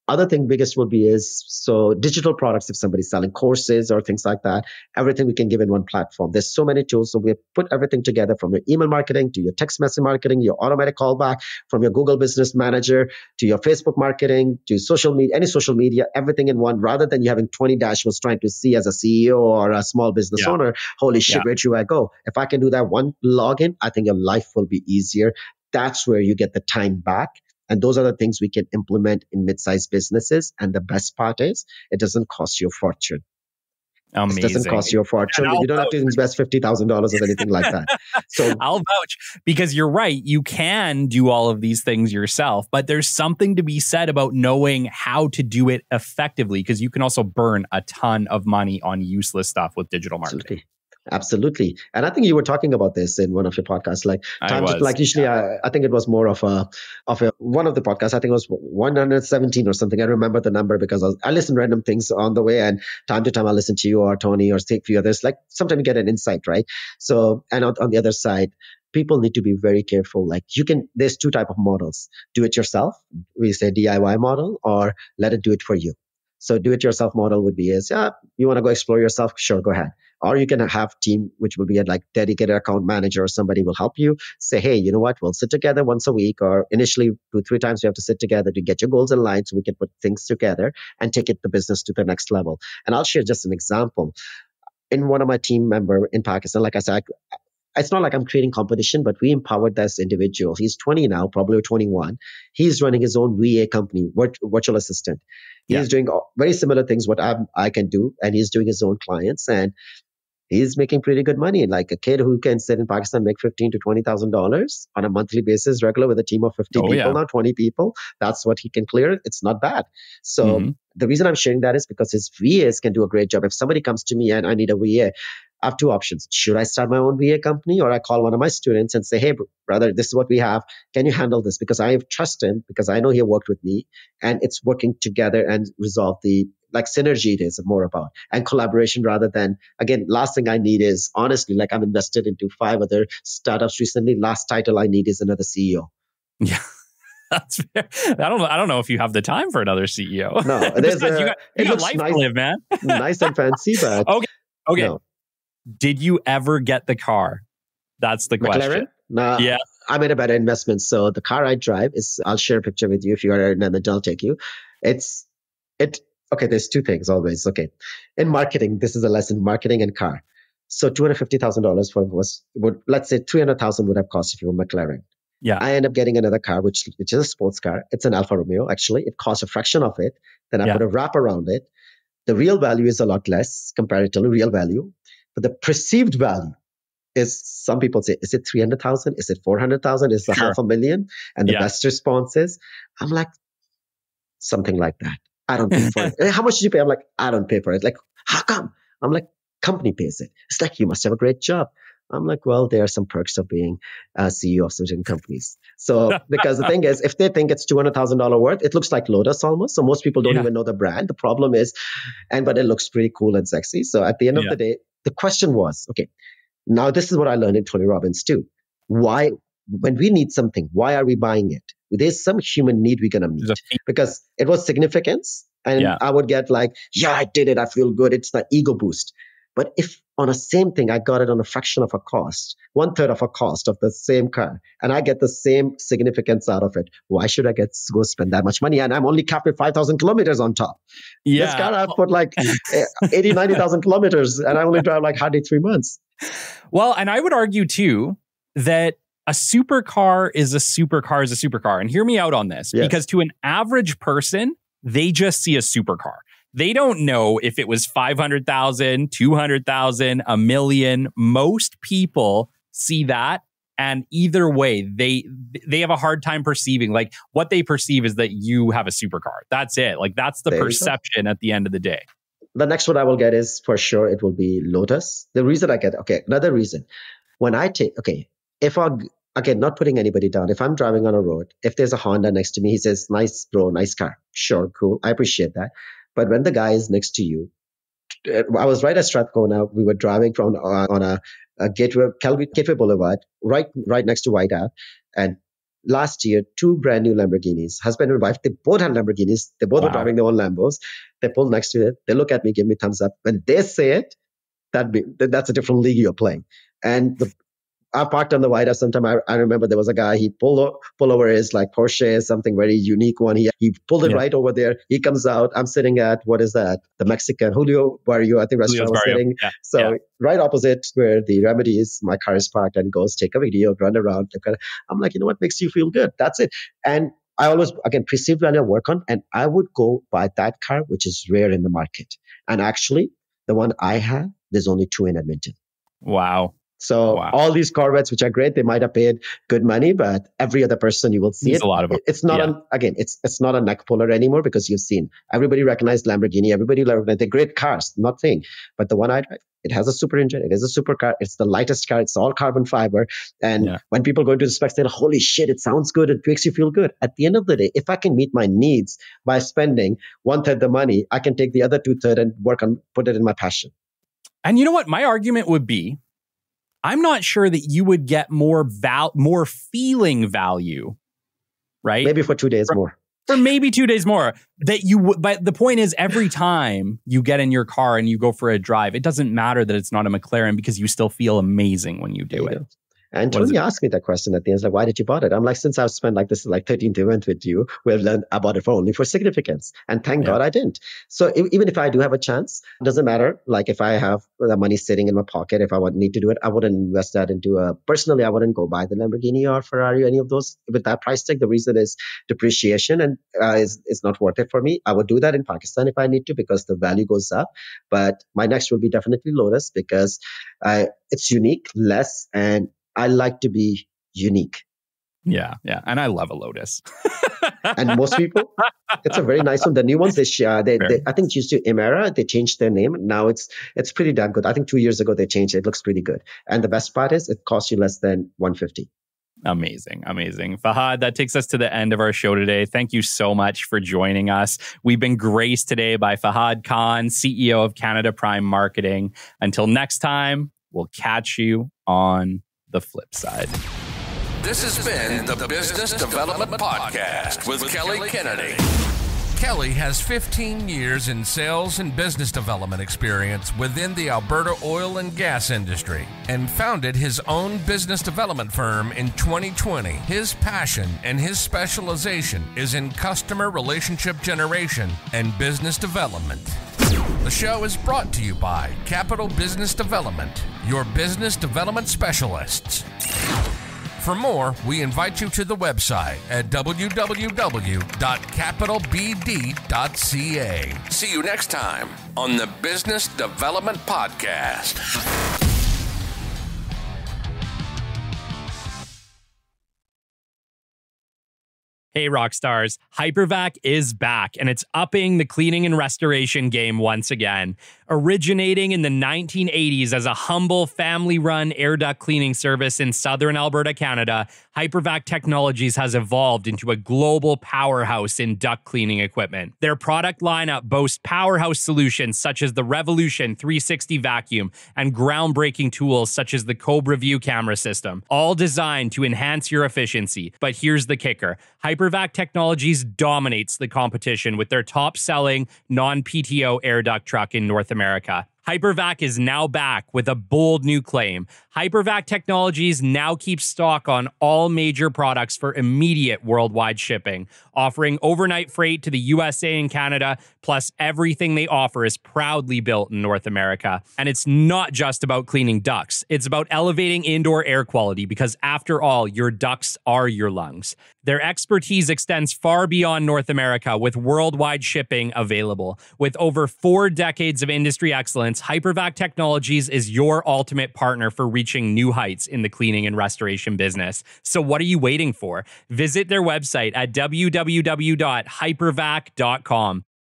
other thing biggest will be is so digital products, if somebody's selling courses or things like that, everything we can give in one platform. There's so many tools. So we put everything together from your email marketing to your text message marketing, your automatic callback, from your Google Business Manager to your Facebook marketing to social media, any social media, everything in one, rather than you having 20 dashboards trying to see as a CEO or a small business owner, holy shit, where should I go? If I can do that one login, I think your life will be easier. That's where you get the time back. And those are the things we can implement in mid-sized businesses. And the best part is it doesn't cost you a fortune. Amazing. It doesn't cost you a fortune. You don't have to invest $50,000 or anything like that. So I'll vouch because you're right. You can do all of these things yourself, but there's something to be said about knowing how to do it effectively because you can also burn a ton of money on useless stuff with digital marketing. Absolutely. And I think you were talking about this in one of your podcasts. I think it was more of one of the podcasts. I think it was 117 or something. I remember the number because I listen random things on the way, and time to time I listen to you or Tony or take a few others. Like sometimes you get an insight, right? So, and on the other side, people need to be very careful. Like there's two type of models: do it yourself, we say DIY model, or let it do it for you. So do-it-yourself model would be is, yeah, you want to go explore yourself? Sure, go ahead. Or you can have team, which will be a like dedicated account manager or somebody will help you. Say, hey, you know what? We'll sit together once a week, or initially 2-3 times we have to sit together to get your goals in line so we can put things together and take the business to the next level. And I'll share just an example. In one of my team member in Pakistan, like I said, it's not like I'm creating competition, but we empowered this individual. He's 20 now, probably 21. He's running his own VA company, virtual assistant. He's doing very similar things what I can do, and he's doing his own clients, and he's making pretty good money. Like a kid who can sit in Pakistan, make $15,000 to $20,000 on a monthly basis, regular with a team of 50 people now, 20 people. That's what he can clear. It's not bad. So the reason I'm sharing that is because his VAs can do a great job. If somebody comes to me and I need a VA, I have two options. Should I start my own VA company, or I call one of my students and say, hey, brother, this is what we have. Can you handle this? Because I trust him, because I know he worked with me, and it's working together and resolve the like synergy it is more about, and collaboration rather than, again, last thing I need is, honestly, like I'm invested into 5 other startups recently. Last title I need is another CEO. Yeah. That's fair. I don't know if you have the time for another CEO. No, you got life nice, to live, man. Nice and fancy, but okay. No. Did you ever get the car? That's the question. McLaren? No, yeah. I made a better investment. So the car I drive is, I'll share a picture with you if you are in, and then I'll take you. Okay, there's 2 things always. Okay. In marketing, this is a lesson, marketing and car. So $250,000 let's say $300,000 would have cost if you were McLaren. Yeah. I end up getting another car, which is a sports car. It's an Alfa Romeo, actually. It costs a fraction of it. Then I put a wrap around it. The real value is a lot less comparatively, real value. But the perceived value is, some people say, is it 300,000? Is it 400,000? Is it $500,000? And the best response is, I'm like, something like that. I don't pay for it. How much did you pay? I'm like, I don't pay for it. Like, how come? I'm like, company pays it. It's like, you must have a great job. I'm like, well, there are some perks of being a CEO of certain companies. So, because the thing is, if they think it's $200,000 worth, it looks like Lotus almost. So most people don't even know the brand. The problem is, but it looks pretty cool and sexy. So at the end of the day, the question was, okay, now this is what I learned in Tony Robbins too. Why, when we need something, why are we buying it? There's some human need we're going to meet, because it was significance. And I would get like, yeah, I did it. I feel good. It's the ego boost. But if on a same thing, I got it on a fraction of a cost, 1/3 of a cost of the same car, and I get the same significance out of it, why should I go spend that much money? And I'm only capped with 5,000 kilometers on top. This car, I put like 80, 90,000 kilometers, and I only drive like hardly 3 months. Well, and I would argue too that a supercar is a supercar is a supercar. And hear me out on this, because to an average person, they just see a supercar. They don't know if it was 500,000, 200,000, a million. Most people see that, and either way, they have a hard time perceiving. Like, what they perceive is that you have a supercar. That's it. Like, that's the perception at the end of the day. The next one I will get is, for sure, it will be Lotus. The reason I get, another reason. When I take, again, not putting anybody down. If I'm driving on a road, if there's a Honda next to me, he says, nice, bro, nice car. Sure, cool. I appreciate that. But when the guy is next to you, I was right at Strathcona. We were driving on a Gateway Boulevard, right next to White Ave. And last year, 2 brand new Lamborghinis, husband and wife, they both had Lamborghinis. They both were driving their own Lambos. They pulled next to it. They look at me, give me thumbs up. When they say it, that's a different league you're playing. And I parked on the White House sometime. I remember there was a guy, he pull over his like Porsche, something very unique one. He pulled it right over there. He comes out. I'm sitting at, what is that? The Mexican Julio Barrio, I think restaurant was sitting. Right opposite where the Remedy is, my car is parked, and goes, take a video, run around. I'm like, you know what makes you feel good? That's it. And I always, again, perceived value I work on, and I would go buy that car, which is rare in the market. And actually, the one I have, there's only 2 in Edmonton. Wow. So all these Corvettes, which are great, they might have paid good money, but every other person you will see There's a lot of them. It's not it's not a neck puller anymore, because you've seen everybody recognized Lamborghini, everybody recognized they're great cars, not saying. But the one I drive, it has a super engine, it is a super car, it's the lightest car, it's all carbon fiber. And when people go into the specs, they're like, holy shit, it sounds good, it makes you feel good. At the end of the day, if I can meet my needs by spending 1/3 the money, I can take the other 2/3 and put it in my passion. And you know what? My argument would be, I'm not sure that you would get more feeling value, right? Maybe for 2 days more. for maybe 2 days more. But the point is, every time you get in your car and you go for a drive, it doesn't matter that it's not a McLaren because you still feel amazing when you do it. And Tony asked me that question at the end. Like, why did you bought it? I'm like, since I've spent like 13 events with you, we've learned about it for only for significance. And thank God I didn't. So even if I do have a chance, it doesn't matter. Like if I have the money sitting in my pocket, if I need to do it, I wouldn't invest that into personally, I wouldn't go buy the Lamborghini or Ferrari or any of those with that price tag. The reason is depreciation and it's not worth it for me. I would do that in Pakistan if I need to because the value goes up. But my next will be definitely Lotus because it's unique, less, and I like to be unique. Yeah. And I love a Lotus. And most people, it's a very nice one. The new ones, they I think used to Imera, they changed their name. Now it's pretty damn good. I think 2 years ago they changed it. It looks pretty good. And the best part is it costs you less than $150. Amazing. Fahad, that takes us to the end of our show today. Thank you so much for joining us. We've been graced today by Fahad Khan, CEO of Canada Prime Marketing. Until next time, we'll catch you on the flip side. This has been the Business Development Podcast with Kelly Kennedy. Kelly has 15 years in sales and business development experience within the Alberta oil and gas industry and founded his own business development firm in 2020. His passion and his specialization is in customer relationship generation and business development. The show is brought to you by Capital Business Development, your business development specialists. For more, we invite you to the website at www.capitalbd.ca. See you next time on the Business Development Podcast. Hey, rock stars, Hypervac is back, and it's upping the cleaning and restoration game once again. Originating in the 1980s as a humble family-run air duct cleaning service in southern Alberta, Canada, Hypervac Technologies has evolved into a global powerhouse in duct cleaning equipment. Their product lineup boasts powerhouse solutions such as the Revolution 360 vacuum and groundbreaking tools such as the Cobra View camera system, all designed to enhance your efficiency. But here's the kicker. Hypervac Technologies dominates the competition with their top-selling non-PTO air duct truck in North America. Hypervac is now back with a bold new claim. Hypervac Technologies now keeps stock on all major products for immediate worldwide shipping, offering overnight freight to the USA and Canada, plus everything they offer is proudly built in North America. And it's not just about cleaning ducts. It's about elevating indoor air quality because after all, your ducts are your lungs. Their expertise extends far beyond North America with worldwide shipping available. With over 4 decades of industry excellence, Hypervac Technologies is your ultimate partner for reaching new heights in the cleaning and restoration business. So what are you waiting for? Visit their website at www.hypervac.com.